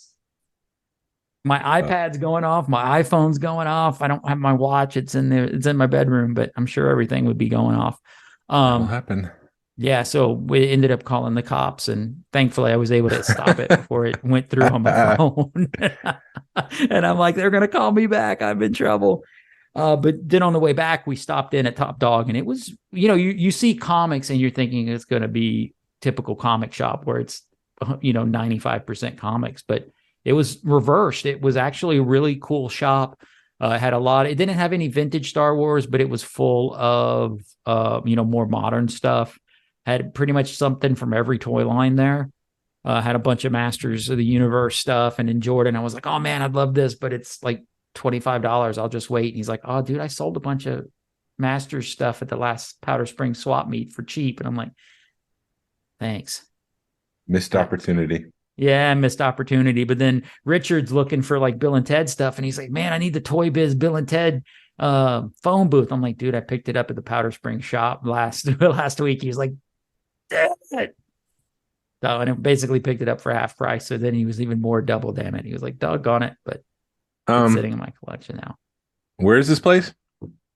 Speaker 3: My iPad's going off. My iPhone's going off. I don't have my watch. It's in there. It's in my bedroom, but I'm sure everything would be going off.
Speaker 4: What'll happen?
Speaker 3: Yeah, so we ended up calling the cops, and thankfully I was able to stop it before it went through on my phone. And I'm like, they're gonna call me back. I'm in trouble. But then on the way back, we stopped in at Top Dog, and it was, you see comics and you're thinking it's going to be typical comic shop where it's 95% comics, but it was reversed. It was actually a really cool shop. It had it didn't have any vintage Star Wars, but it was full of more modern stuff. Had pretty much something from every toy line there. Had a bunch of Masters of the Universe stuff, and in Jordan, I was like, oh man, I'd love this, but it's like $25. I'll just wait. And he's like, oh dude, I sold a bunch of Masters stuff at the last Powder Spring swap meet for cheap. And I'm like, thanks.
Speaker 4: Missed opportunity.
Speaker 3: Yeah, missed opportunity. But then Richard's looking for like Bill and Ted stuff, and he's like, man, I need the Toy Biz Bill and Ted phone booth. I'm like, dude, I picked it up at the Powder Spring shop last week. He was like, damn it. So, and it basically picked it up for half price. So then he was even more double damn it. He was like, doggone it. But it's sitting in my collection now.
Speaker 4: Where is this place?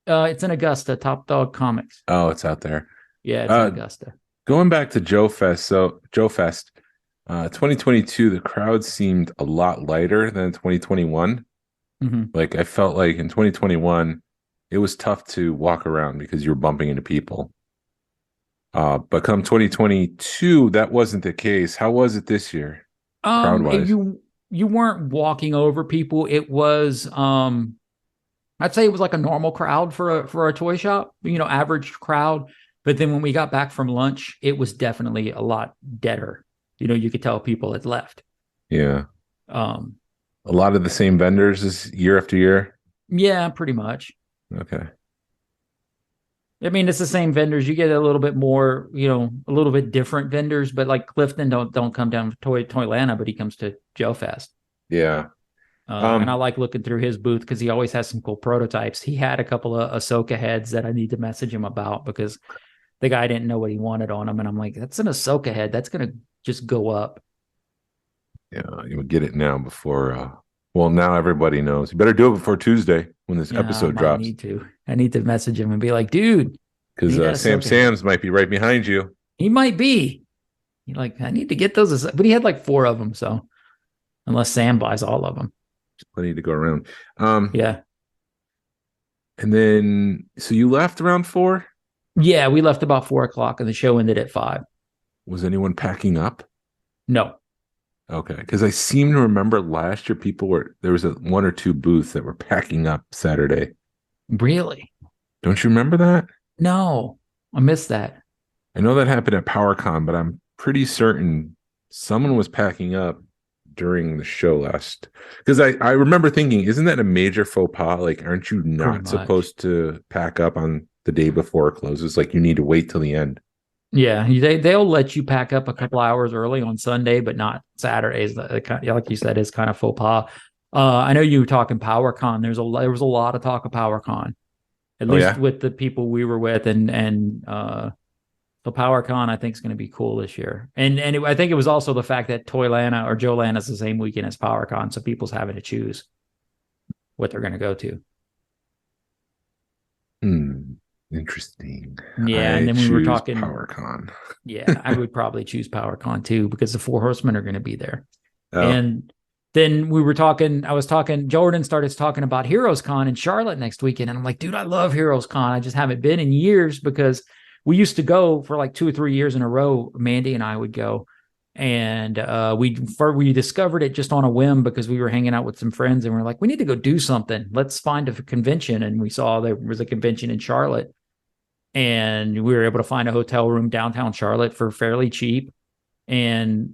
Speaker 3: It's in Augusta, Top Dog Comics.
Speaker 4: Oh, it's out there.
Speaker 3: Yeah, it's in Augusta.
Speaker 4: Going back to Joefest, so Joefest, 2022, the crowd seemed a lot lighter than 2021.
Speaker 3: Mm-hmm.
Speaker 4: Like I felt like in 2021, it was tough to walk around because you were bumping into people. But come 2022, that wasn't the case. How was it this year? Crowd-wise?
Speaker 3: You weren't walking over people. It was I'd say it was like a normal crowd for a toy shop, average crowd. But then when we got back from lunch, it was definitely a lot deader. You could tell people had left.
Speaker 4: Yeah. A lot of the same vendors as year after year.
Speaker 3: Yeah, pretty much.
Speaker 4: Okay.
Speaker 3: I mean, it's the same vendors. You get a little bit more, a little bit different vendors, but like Clifton don't come down to Toylanta, but he comes to Joefest.
Speaker 4: Yeah.
Speaker 3: And I like looking through his booth because he always has some cool prototypes. He had a couple of Ahsoka heads that I need to message him about because the guy didn't know what he wanted on them. And I'm like, that's an Ahsoka head. That's going to just go up.
Speaker 4: Yeah, you would get it now before. Now everybody knows. You better do it before Tuesday when this episode drops.
Speaker 3: I need to message him and be like, dude.
Speaker 4: Because Sam's might be right behind you.
Speaker 3: He might be. I need to get those. But he had like 4 of them. So unless Sam buys all of them.
Speaker 4: Plenty to go around.
Speaker 3: Yeah.
Speaker 4: And then, so you left around 4?
Speaker 3: Yeah, we left about 4:00 and the show ended at 5.
Speaker 4: Was anyone packing up?
Speaker 3: No.
Speaker 4: Okay, because I seem to remember last year there was 1 or 2 booths that were packing up Saturday.
Speaker 3: Really?
Speaker 4: Don't you remember that?
Speaker 3: No, I missed that.
Speaker 4: I know that happened at PowerCon, but I'm pretty certain someone was packing up during the show last. Because I remember thinking, isn't that a major faux pas? Like, aren't you not supposed to pack up on the day before it closes? Like, you need to wait till the end.
Speaker 3: Yeah, they'll let you pack up a couple hours early on Sunday, but not Saturdays. Like you said, is kind of faux pas. I know you were talking PowerCon. There was a lot of talk of PowerCon, at least with the people we were with, and so PowerCon I think is going to be cool this year. And I think it was also the fact that Toylanta or Joelanta is the same weekend as PowerCon, so people's having to choose what they're going to go to.
Speaker 4: Interesting.
Speaker 3: Yeah, and then we were talking
Speaker 4: PowerCon.
Speaker 3: Yeah, I would probably choose PowerCon too because the 4 Horsemen are going to be there.
Speaker 4: Oh.
Speaker 3: And then Jordan started talking about Heroes Con in Charlotte next weekend. And I'm like, dude, I love Heroes Con. I just haven't been in years because we used to go for like 2 or 3 years in a row. Mandy and I would go. And we discovered it just on a whim because we were hanging out with some friends and we're like, we need to go do something. Let's find a convention. And we saw there was a convention in Charlotte. And we were able to find a hotel room downtown Charlotte for fairly cheap. And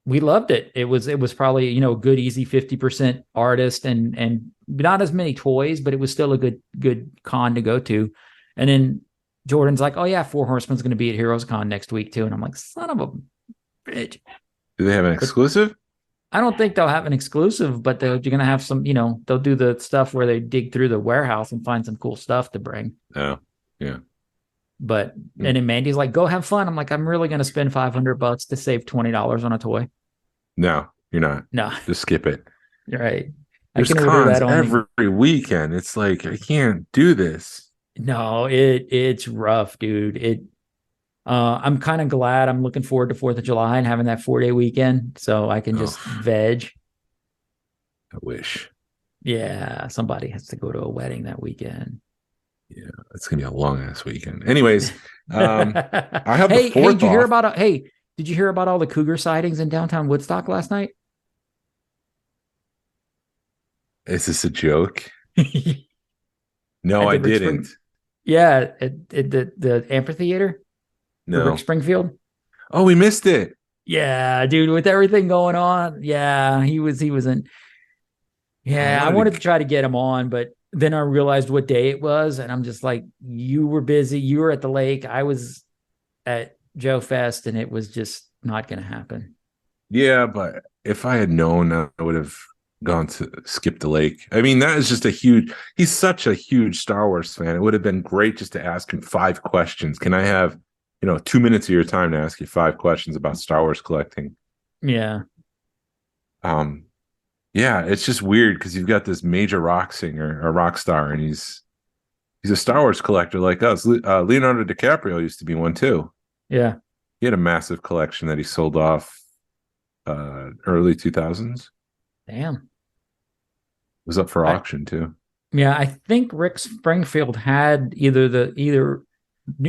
Speaker 3: we loved it. It was probably, a good, easy 50% artist and not as many toys, but it was still a good con to go to. And then Jordan's like, oh yeah, 4 Horsemen's going to be at Heroes Con next week too. And I'm like, son of a bitch.
Speaker 4: Do they have an exclusive?
Speaker 3: I don't think they'll have an exclusive, but you're going to have some, they'll do the stuff where they dig through the warehouse and find some cool stuff to bring.
Speaker 4: Oh, yeah.
Speaker 3: But and then Mandy's like, go have fun. I'm like, I'm really going to spend $500 to save $20 on a toy.
Speaker 4: No, you're not.
Speaker 3: No,
Speaker 4: just skip it.
Speaker 3: You're right.
Speaker 4: There's cons every weekend. It's like, I can't do this.
Speaker 3: No, it's rough, dude. I'm kind of glad. I'm looking forward to 4th of July and having that 4-day weekend so I can just veg.
Speaker 4: I wish.
Speaker 3: Yeah, somebody has to go to a wedding that weekend.
Speaker 4: Yeah, it's gonna be a long ass weekend. Anyways, I have the
Speaker 3: Hey,
Speaker 4: fourth off.
Speaker 3: Did you hear about all the cougar sightings in downtown Woodstock last night?
Speaker 4: Is this a joke?
Speaker 3: At
Speaker 4: No, I
Speaker 3: the Rick
Speaker 4: didn't.
Speaker 3: Spring, yeah, at the amphitheater for Rick
Speaker 4: No.
Speaker 3: Springfield.
Speaker 4: Oh, we missed it.
Speaker 3: Yeah, dude, with everything going on, yeah, he was in.
Speaker 4: I
Speaker 3: Yeah, I
Speaker 4: wanted
Speaker 3: wanted
Speaker 4: to.
Speaker 3: to try to get him on, but then I realized what day it was, and I'm just like, you were busy. You were at the lake. I was at Joe Fest, and it was just not going to happen.
Speaker 4: Yeah, but if I had known, I would have gone to Skip the Lake. I mean, that is just a huge. He's such a huge Star Wars fan. It would have been great just to ask him 5 questions. Can I have, 2 minutes of your time to ask you 5 questions about Star Wars collecting?
Speaker 3: Yeah.
Speaker 4: Yeah, it's just weird because you've got this major rock singer, a rock star, and he's a Star Wars collector like us. Leonardo DiCaprio used to be one too.
Speaker 3: Yeah.
Speaker 4: He had a massive collection that he sold off early 2000s.
Speaker 3: Damn.
Speaker 4: It was up for auction too.
Speaker 3: Yeah, I think Rick Springfield had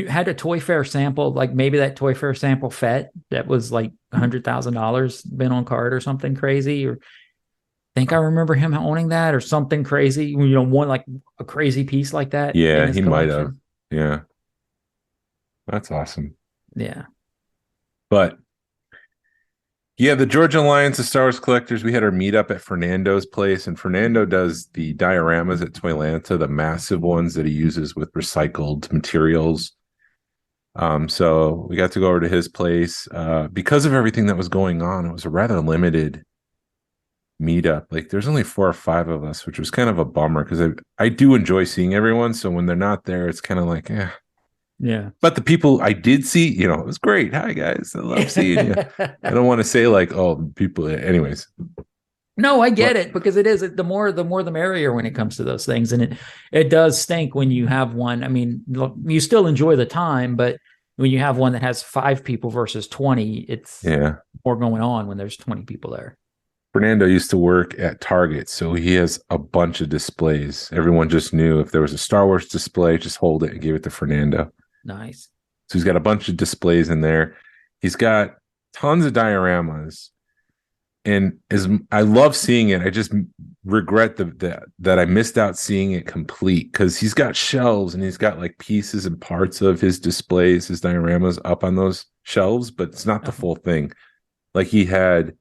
Speaker 3: had a Toy Fair sample, like maybe that Toy Fair sample FET that was like $100,000 been on card or something crazy, or I think I remember him owning that or something crazy. One like a crazy piece like that in
Speaker 4: Yeah,
Speaker 3: his
Speaker 4: he might have.
Speaker 3: collection.
Speaker 4: Yeah, that's awesome.
Speaker 3: Yeah.
Speaker 4: But yeah, the Georgia Alliance of Star Wars Collectors, we had our meetup at Fernando's place, and Fernando does the dioramas at Toylanta, the massive ones that he uses with recycled materials. So we got to go over to his place. Because of everything that was going on, it was a rather limited meetup. Like there's only 4 or 5 of us, which was kind of a bummer because I do enjoy seeing everyone. So when they're not there, it's kind of like, yeah.
Speaker 3: Yeah.
Speaker 4: But the people I did see, it was great. Hi guys, I love seeing you. I don't want to say like, oh, people. Anyways,
Speaker 3: no, I get it because it is the more the merrier when it comes to those things, and it does stink when you have one. I mean, you still enjoy the time, but when you have one that has 5 people versus 20, it's more going on when there's 20 people there.
Speaker 4: Fernando used to work at Target, so he has a bunch of displays. Everyone just knew if there was a Star Wars display, just hold it and give it to Fernando.
Speaker 3: Nice.
Speaker 4: So he's got a bunch of displays in there. He's got tons of dioramas. And I love seeing it. I just regret that I missed out seeing it complete because he's got shelves and he's got like pieces and parts of his displays, his dioramas up on those shelves, but it's not the full thing. Like he had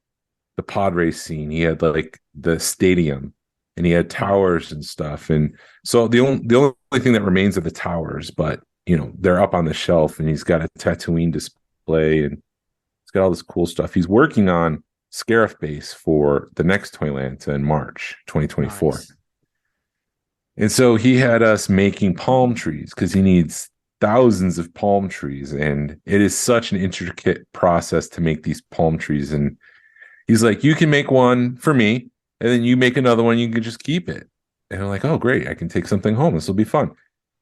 Speaker 4: the pod race scene, he had like the stadium, and he had towers and stuff. And so the only thing that remains are the towers, but they're up on the shelf, and he's got a Tatooine display, and he's got all this cool stuff. He's working on Scarif base for the next Toylanta in March 2024. Nice. And so he had us making palm trees because he needs thousands of palm trees, and it is such an intricate process to make these palm trees. And he's like, you can make one for me, and then you make another one, you can just keep it. And I'm like, oh great, I can take something home, this will be fun.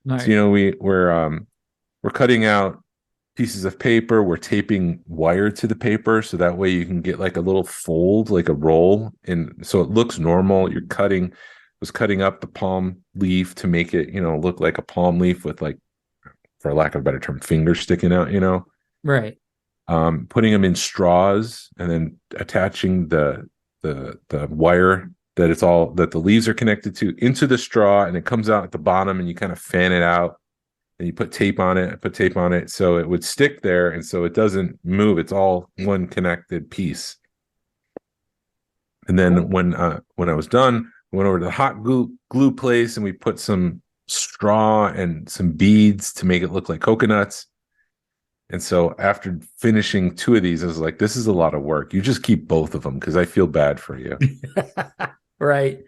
Speaker 4: Nice. So we're cutting out pieces of paper, we're taping wire to the paper so that way you can get like a little fold, like a roll, and so it looks normal. Was cutting up the palm leaf to make it look like a palm leaf with, like, for lack of a better term, fingers sticking out,
Speaker 3: right.
Speaker 4: Putting them in straws and then attaching the wire that the leaves are connected to into the straw, and it comes out at the bottom, and you kind of fan it out, and you put tape on it so it would stick there, and so it doesn't move. It's all one connected piece. And then when I was done, we went over to the hot glue place, and we put some straw and some beads to make it look like coconuts. And so after finishing 2 of these, I was like, this is a lot of work. You just keep both of them because I feel bad for you.
Speaker 3: Right.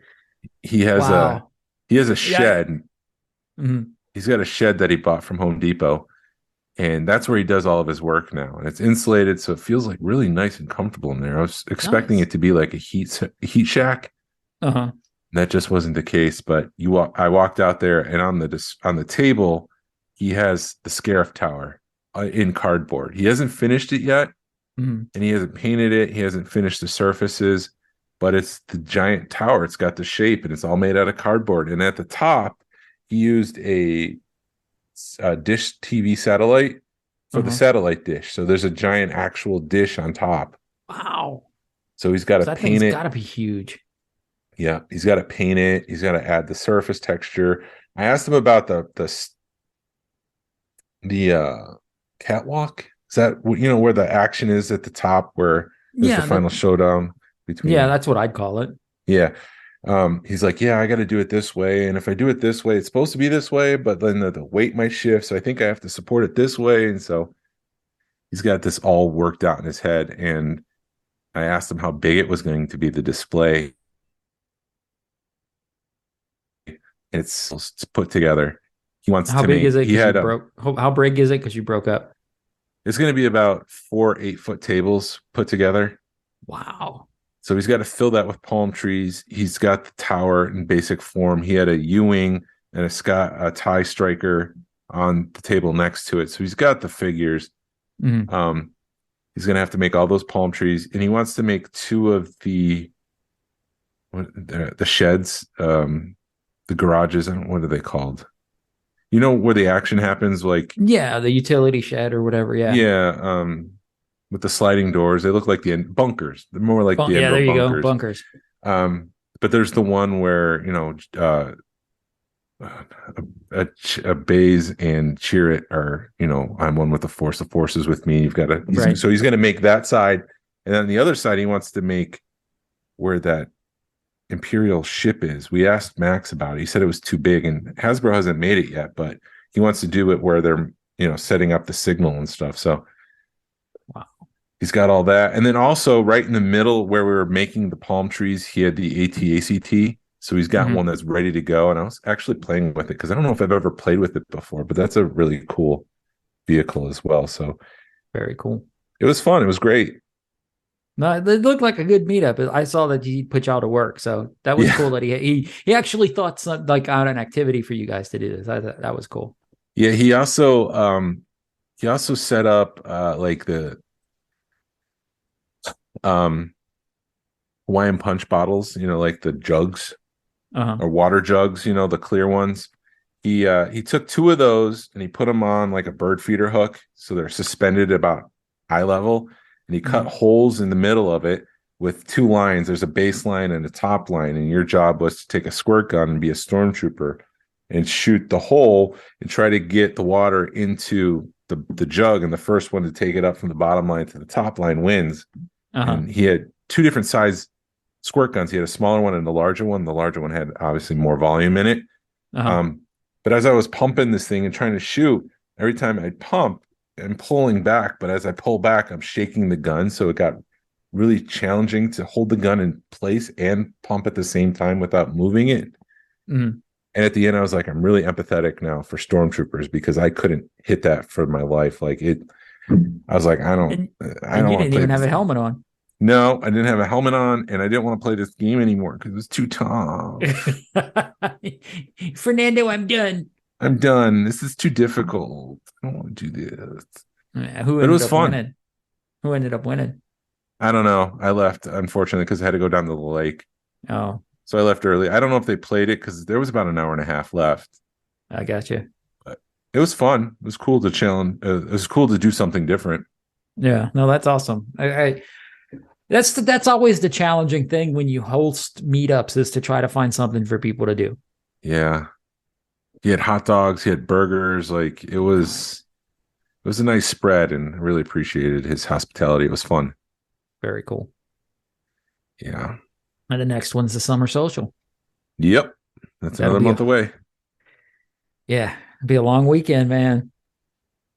Speaker 4: He has a shed.
Speaker 3: Mm-hmm.
Speaker 4: He's got a shed that he bought from Home Depot, and that's where he does all of his work now. And it's insulated, so it feels like really nice and comfortable in there. I was expecting it to be like a heat shack.
Speaker 3: Uh-huh.
Speaker 4: That just wasn't the case. But I walked out there, and on the table, he has the Scarif Tower in cardboard. He hasn't finished it yet,
Speaker 3: Mhm.
Speaker 4: and he hasn't painted it. He hasn't finished the surfaces, but it's the giant tower. It's got the shape, and it's all made out of cardboard. And at the top, he used a dish TV satellite for the satellite dish. So there's a giant actual dish on top.
Speaker 3: Wow.
Speaker 4: So he's got to
Speaker 3: So that
Speaker 4: paint
Speaker 3: thing's
Speaker 4: it.
Speaker 3: got to be huge.
Speaker 4: Yeah, he's got to paint it. He's got to add the surface texture. I asked him about the catwalk. Is that where the action is at the top, where there's the final showdown between?
Speaker 3: Yeah, that's what I'd call it.
Speaker 4: Yeah. He's like, yeah, I got to do it this way, and if I do it this way, it's supposed to be this way, but then the weight might shift, so I think I have to support it this way, and so he's got this all worked out in his head. And I asked him how big it was going to be, the display. It's put together. He wants
Speaker 3: How
Speaker 4: to
Speaker 3: big
Speaker 4: make.
Speaker 3: is it?
Speaker 4: He had
Speaker 3: How big is it? Because you broke up.
Speaker 4: It's going to be about 4 8-foot tables put together.
Speaker 3: Wow.
Speaker 4: So he's got to fill that with palm trees. He's got the tower in basic form. He had a U-wing and a tie striker on the table next to it. So he's got the figures.
Speaker 3: Mhm.
Speaker 4: He's going to have to make all those palm trees, and he wants to make 2 of the sheds, the garages. What are they called? Where the action happens, like
Speaker 3: Yeah, the utility shed or whatever. Yeah.
Speaker 4: yeah, with the sliding doors. They look like the bunkers. They're more like the
Speaker 3: Yeah, there you go.
Speaker 4: bunkers.
Speaker 3: Bunkers.
Speaker 4: But there's the one where a Baze and Cheer It are, I'm one with the force. The force is with me. You've got to.
Speaker 3: Right.
Speaker 4: So he's going to make that side, and then the other side he wants to make where that Imperial ship is. We asked Max about it. He said it was too big, and Hasbro hasn't made it yet, but he wants to do it where they're setting up the signal and stuff. So
Speaker 3: wow,
Speaker 4: he's got all that. And then also right in the middle where we were making the palm trees, he had the AT-ACT. So he's got one that's ready to go, and I was actually playing with it because I don't know if I've ever played with it before, but that's a really cool vehicle as well. So
Speaker 3: very cool.
Speaker 4: It was fun. It was great.
Speaker 3: No, it looked like a good meetup. I saw that he put y'all to work, so that was cool. That he actually thought out an activity for you guys to do this. That was cool.
Speaker 4: Yeah, he also set up like the Hawaiian punch bottles, like the jugs or water jugs, the clear ones. He took 2 of those and he put them on like a bird feeder hook, so they're suspended about eye level. And he cut holes in the middle of it with 2 lines. There's a base line and a top line. And your job was to take a squirt gun and be a stormtrooper and shoot the hole and try to get the water into the jug. And the first one to take it up from the bottom line to the top line wins. And he had 2 different size squirt guns. He had a smaller one and a larger one. The larger one had obviously more volume in it. But as I was pumping this thing and trying to shoot, every time I'd pump, and pulling back, but as I pull back, I'm shaking the gun, so it got really challenging to hold the gun in place and pump at the same time without moving it. And at the end, I was like, I'm really empathetic now for stormtroopers because I couldn't hit that for my life. Like it, I was like, I don't.
Speaker 3: You didn't even have a helmet on.
Speaker 4: No, I didn't have a helmet on, and I didn't want to play this game anymore because it was too tough.
Speaker 3: Fernando, I'm done.
Speaker 4: I'm done. This is too difficult. I don't want to do this.
Speaker 3: Yeah,
Speaker 4: but it was fun.
Speaker 3: Winning? Who ended up winning?
Speaker 4: I don't know. I left, unfortunately, because I had to go down to the lake.
Speaker 3: Oh.
Speaker 4: So I left early. I don't know if they played it because there was about an hour and a half left.
Speaker 3: I got you.
Speaker 4: But it was fun. It was cool to challenge. It was cool to do something different.
Speaker 3: Yeah. No, that's awesome. That's always the challenging thing when you host meetups is to try to find something for people to do.
Speaker 4: Yeah. He had hot dogs. He had burgers. Like it was a nice spread, and I really appreciated his hospitality. It was fun.
Speaker 3: Very cool.
Speaker 4: Yeah.
Speaker 3: And the next one's the summer social.
Speaker 4: Yep. That's another month away.
Speaker 3: Yeah. It'll be a long weekend, man.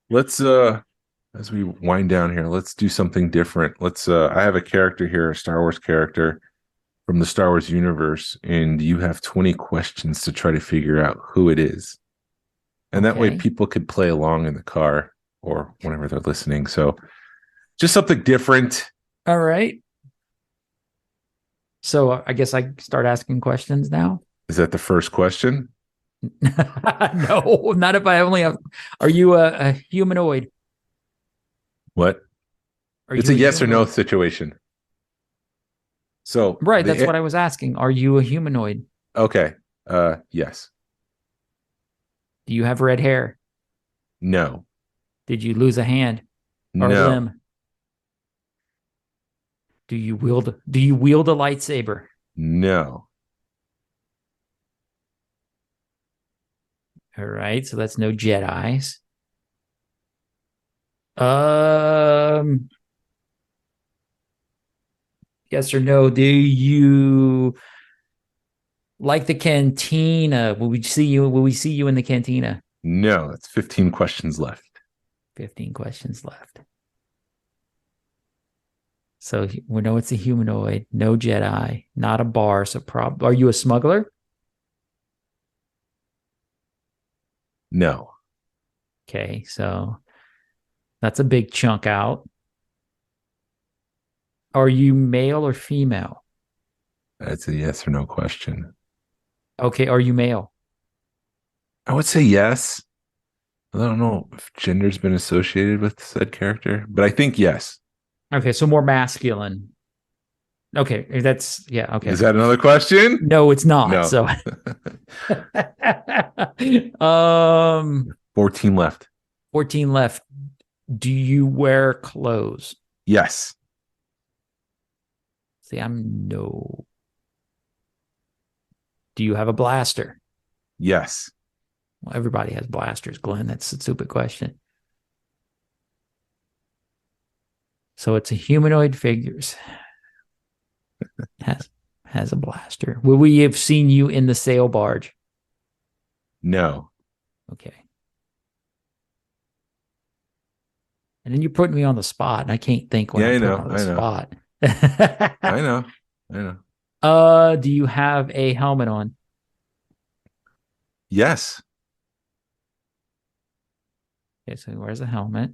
Speaker 4: Let's as we wind down here, let's do something different. I have a character here, a Star Wars character from the Star Wars universe, and you have 20 questions to try to figure out who it is. And that way people could play along in the car or whenever they're listening. So just something different.
Speaker 3: All right. So I guess I start asking questions now.
Speaker 4: Is that the first question?
Speaker 3: No, not if I only have. Are you a humanoid?
Speaker 4: What?
Speaker 3: Are
Speaker 4: It's
Speaker 3: you
Speaker 4: a yes or no
Speaker 3: humanoid?
Speaker 4: situation. So
Speaker 3: Right, that's what I was asking. Are you a humanoid?
Speaker 4: Okay. Yes.
Speaker 3: Do you have red hair?
Speaker 4: No.
Speaker 3: Did you lose a hand or a
Speaker 4: No.
Speaker 3: limb? Do you wield a lightsaber?
Speaker 4: No.
Speaker 3: All right, so that's no Jedis. Um, yes or no? Do you like the cantina? Will we see you? Will we see you in the cantina?
Speaker 4: No. It's 15 questions left.
Speaker 3: 15 questions left. So we know it's a humanoid, no Jedi, not a bar. So are you a smuggler?
Speaker 4: No.
Speaker 3: Okay, so that's a big chunk out. Are you male or female?
Speaker 4: That's a yes or no question.
Speaker 3: Okay, are you male?
Speaker 4: I would say yes. I don't know if gender's been associated with said character, but I think yes.
Speaker 3: Okay, so more masculine. Okay, yeah, okay.
Speaker 4: Is that another question?
Speaker 3: No, it's not.
Speaker 4: No.
Speaker 3: So
Speaker 4: 14 left.
Speaker 3: 14 left. Do you wear clothes?
Speaker 4: Yes.
Speaker 3: See, I'm no. Do you have a blaster?
Speaker 4: Yes.
Speaker 3: Well, everybody has blasters, Glenn. That's a stupid question. So it's a humanoid figures. Has a blaster. Will we have seen you in the sail barge?
Speaker 4: No.
Speaker 3: Okay. And then you're putting me on the spot, and I can't think when
Speaker 4: Yeah,
Speaker 3: I'm
Speaker 4: I
Speaker 3: put
Speaker 4: know.
Speaker 3: on the
Speaker 4: I know.
Speaker 3: spot.
Speaker 4: I know. I know.
Speaker 3: Do you have a helmet on?
Speaker 4: Yes.
Speaker 3: Okay, so he wears a helmet.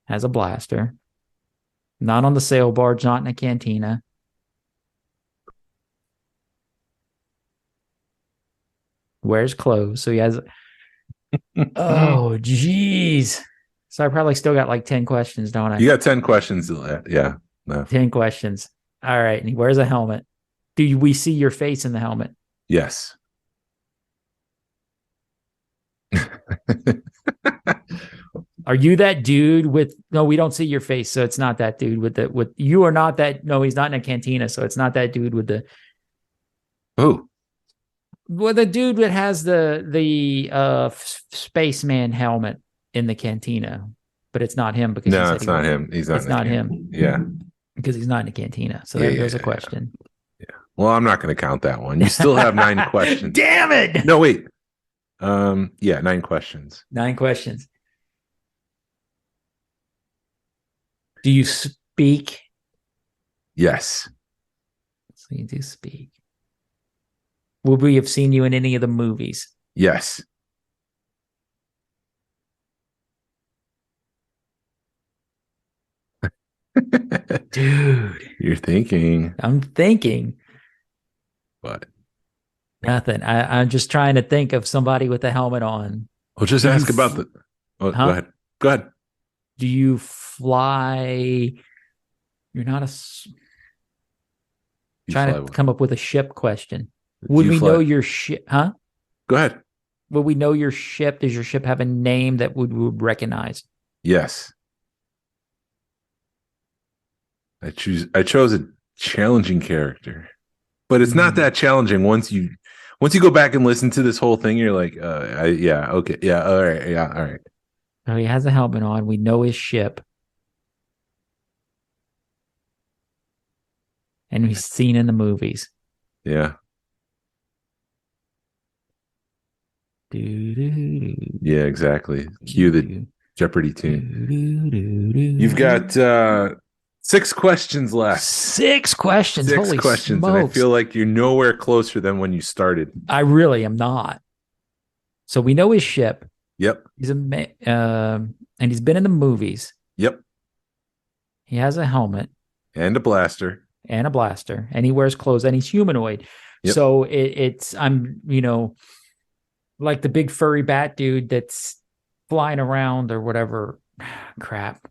Speaker 3: Has a blaster. Not on the sail barge, not in a cantina. Wears clothes. So he has. Oh, geez. So I probably still got like 10 questions, don't I?
Speaker 4: You got 10 questions. Yeah. No.
Speaker 3: 10 questions. All right. And he wears a helmet. Do we see your face in the helmet?
Speaker 4: Yes.
Speaker 3: Are you that dude with no, we don't see your face, so it's not that dude with you are not that no, he's not in a cantina, so it's not that dude with the
Speaker 4: Oh.
Speaker 3: well, the dude that has the spaceman helmet in the cantina, but it's not him because
Speaker 4: No, it's not him. He's not.
Speaker 3: It's not him.
Speaker 4: Yeah.
Speaker 3: Because he's not in a cantina. So there's a question.
Speaker 4: Yeah. Well, I'm not going to count that one. You still have 9 questions.
Speaker 3: Damn it.
Speaker 4: No, wait. Yeah, 9 questions.
Speaker 3: 9 questions. Do you speak?
Speaker 4: Yes.
Speaker 3: So you do speak. Would we have seen you in any of the movies?
Speaker 4: Yes.
Speaker 3: Dude.
Speaker 4: You're thinking.
Speaker 3: I'm thinking.
Speaker 4: What?
Speaker 3: Nothing. I'm just trying to think of somebody with a helmet on.
Speaker 4: Well, just ask about the. Oh,
Speaker 3: Huh?
Speaker 4: Go ahead. Go ahead.
Speaker 3: Do you fly? You're not a.
Speaker 4: You
Speaker 3: Trying
Speaker 4: fly
Speaker 3: to
Speaker 4: what?
Speaker 3: come up with a ship question.
Speaker 4: Do
Speaker 3: Would
Speaker 4: you
Speaker 3: we
Speaker 4: fly-
Speaker 3: know your ship? Huh?
Speaker 4: Go ahead.
Speaker 3: Would we know your ship? Does your ship have a name that we would recognize?
Speaker 4: Yes. I chose a challenging character. But it's not that challenging once you go back and listen to this whole thing, you're like, yeah, okay, yeah, all right, yeah, all right.
Speaker 3: So he has a helmet on. We know his ship. And he's seen in the movies.
Speaker 4: Yeah.
Speaker 3: Do-do-do.
Speaker 4: Yeah, exactly. Cue the Jeopardy tune.
Speaker 3: Do-do-do-do.
Speaker 4: You've got 6 questions left.
Speaker 3: 6 questions.
Speaker 4: 6
Speaker 3: Holy
Speaker 4: questions,
Speaker 3: smokes.
Speaker 4: and I feel like you're nowhere closer than when you started.
Speaker 3: I really am not. So we know his ship.
Speaker 4: Yep.
Speaker 3: He's and he's been in the movies.
Speaker 4: Yep.
Speaker 3: He has a helmet
Speaker 4: And a blaster.
Speaker 3: and a blaster, and he wears clothes, and he's humanoid.
Speaker 4: Yep.
Speaker 3: So I'm like the big furry bat dude that's flying around or whatever. Crap.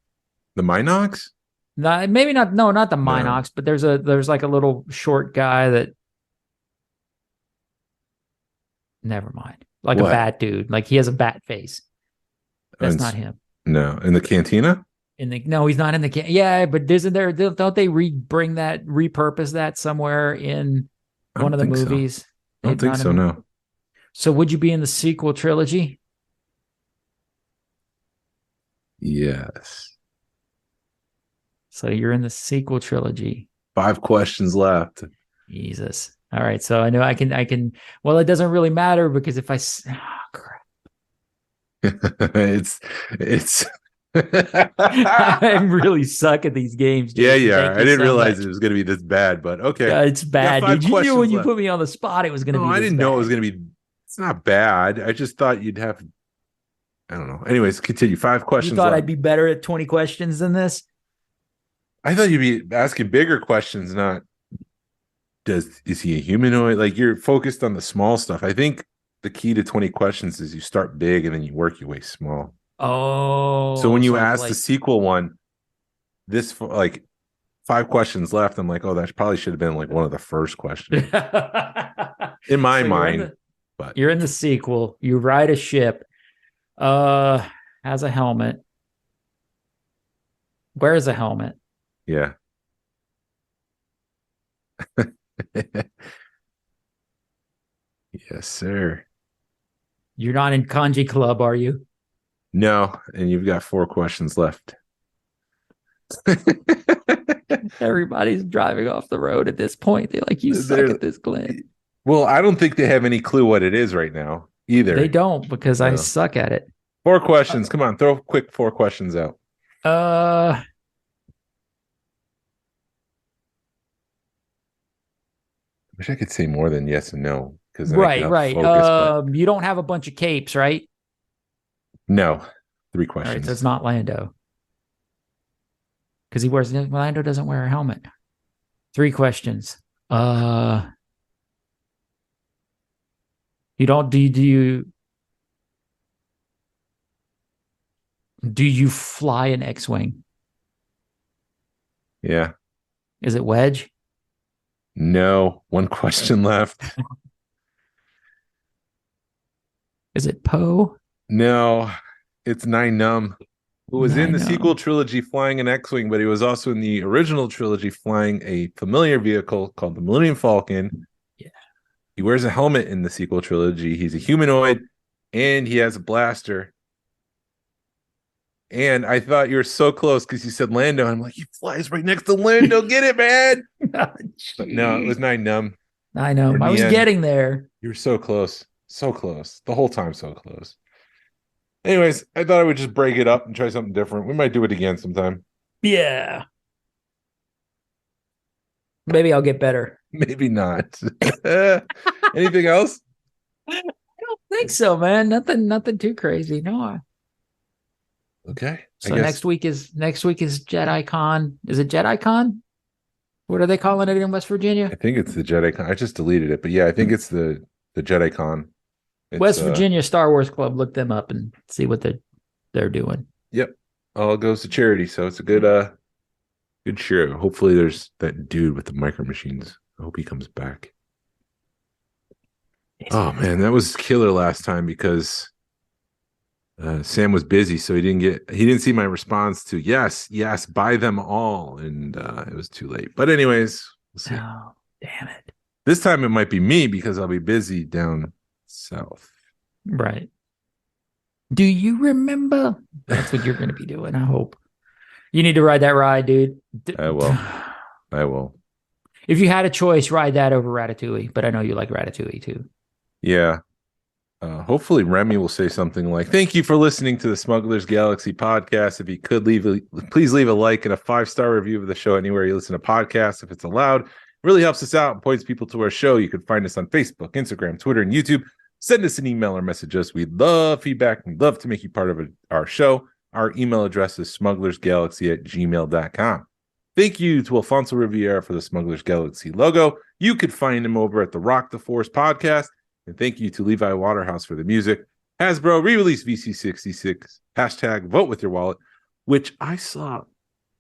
Speaker 4: The Minox?
Speaker 3: Not maybe not. No, not the Minox, but there's like a little short guy that. Never mind. Like
Speaker 4: What?
Speaker 3: a bat dude. Like he has a bat face. That's not him.
Speaker 4: No, in the cantina.
Speaker 3: No, he's not in the yeah, but isn't there? Don't they repurpose that somewhere in one of the movies?
Speaker 4: I don't think so. No.
Speaker 3: So would you be in the sequel trilogy?
Speaker 4: Yes.
Speaker 3: So you're in the sequel trilogy.
Speaker 4: 5 questions left.
Speaker 3: Jesus. All right. So I know I can. Well, it doesn't really matter because if I. Oh, crap.
Speaker 4: it's.
Speaker 3: I really suck at these games.
Speaker 4: Jason. Yeah. I didn't realize
Speaker 3: much.
Speaker 4: it was going to be this bad, but okay.
Speaker 3: Yeah, it's bad. Dude. You knew when you put me on the spot, it was going to be.
Speaker 4: I didn't
Speaker 3: bad.
Speaker 4: know it was going to be. It's not bad. I just thought you'd have. I don't know. Anyways, continue. 5 questions.
Speaker 3: You thought
Speaker 4: left.
Speaker 3: I'd be better at 20 questions than this?
Speaker 4: I thought you'd be asking bigger questions, not is he a humanoid? Like you're focused on the small stuff. I think the key to 20 questions is you start big and then you work your way small.
Speaker 3: Oh.
Speaker 4: So when you ask the sequel one, this like 5 questions left, I'm like, oh, that probably should have been like one of the first questions. In my mind. But
Speaker 3: you're in the sequel. You ride a ship. Has a helmet. Wears a helmet.
Speaker 4: Yeah. Yes, sir.
Speaker 3: You're not in Kanji Club, are you?
Speaker 4: No, and you've got 4 questions left.
Speaker 3: Everybody's driving off the road at this point. They're like, you suck at this, Glenn.
Speaker 4: Well, I don't think they have any clue what it is right now either.
Speaker 3: They don't because I suck at it.
Speaker 4: 4 questions. Come on, throw quick 4 questions out.
Speaker 3: I
Speaker 4: wish I could say more than yes and no.
Speaker 3: Right. Focus, you don't have a bunch of capes, right?
Speaker 4: No. 3 questions.
Speaker 3: All right, so it's not Lando. Because Lando doesn't wear a helmet. 3 questions. You don't do you fly an X-Wing?
Speaker 4: Yeah.
Speaker 3: Is it Wedge?
Speaker 4: No. 1 question left.
Speaker 3: Is it Poe?
Speaker 4: No. It's Nine Numb, who was in the
Speaker 3: Numb.
Speaker 4: sequel trilogy flying an X-Wing, but he was also in the original trilogy flying a familiar vehicle called the Millennium Falcon.
Speaker 3: Yeah.
Speaker 4: He wears a helmet in the sequel trilogy. He's a humanoid, and he has a blaster. And I thought you were so close because you said Lando. I'm like, he flies right next to Lando. Get it, man. But no, it was Nine Numb.
Speaker 3: I know. I was getting there.
Speaker 4: You were so close. So close. The whole time so close. Anyways, I thought I would just break it up and try something different. We might do it again sometime.
Speaker 3: Yeah. Maybe I'll get better.
Speaker 4: Maybe not. Anything else?
Speaker 3: I don't think so, man. Nothing too crazy. No.
Speaker 4: Okay.
Speaker 3: So next week is Jedi Con. Is it Jedi Con? What are they calling it in West Virginia?
Speaker 4: I think it's the Jedi Con. I just deleted it, but yeah, I think it's the Jedi Con.
Speaker 3: West Virginia Star Wars Club. Look them up and see what they're doing.
Speaker 4: Yep, all goes to charity, so it's a good share. Hopefully, there's that dude with the micro machines. I hope he comes back. Oh man, that was killer last time because Sam was busy, so he didn't see my response to yes, buy them all, and it was too late. But anyways, we'll see.
Speaker 3: Oh, damn it!
Speaker 4: This time it might be me because I'll be busy down south.
Speaker 3: Right. Do you remember? That's what you're going to be doing. I hope you need to ride that ride, dude.
Speaker 4: I will.
Speaker 3: If you had a choice, ride that over Ratatouille. But I know you like Ratatouille too.
Speaker 4: Yeah. Hopefully Remy will say something like, thank you for listening to the Smugglers Galaxy podcast. If you could please leave a like and a 5-star review of the show anywhere you listen to podcasts, if it's allowed. It really helps us out and points people to our show. You can find us on Facebook, Instagram, Twitter, and YouTube. Send us an email or message us. We'd love feedback. We'd love to make you part of our show. Our email address is smugglersgalaxy@gmail.com. Thank you to Alfonso Riviera for the Smugglers Galaxy logo. You could find him over at the Rock the Force podcast. And thank you to Levi Waterhouse for the music. Hasbro re-released VC66 #vote with your wallet, which I saw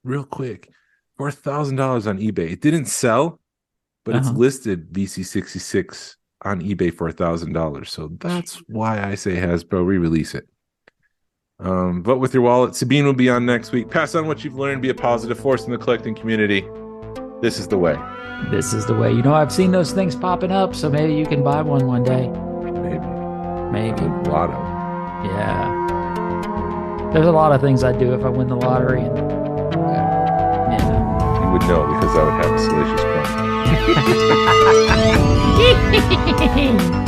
Speaker 4: real quick for $1,000 on eBay. It didn't sell, but it's listed VC66 on eBay for $1,000. So that's why I say Hasbro re-release it. Vote with your wallet. Sabine will be on next week. Pass on what you've learned. Be a positive force in the collecting community. This is the way.
Speaker 3: This is the way. You know, I've seen those things popping up, so maybe you can buy one day. Maybe.
Speaker 4: A lot of them.
Speaker 3: Yeah. There's a lot of things I'd do if I win the lottery. And, yeah.
Speaker 4: You would know because I would have a salacious point.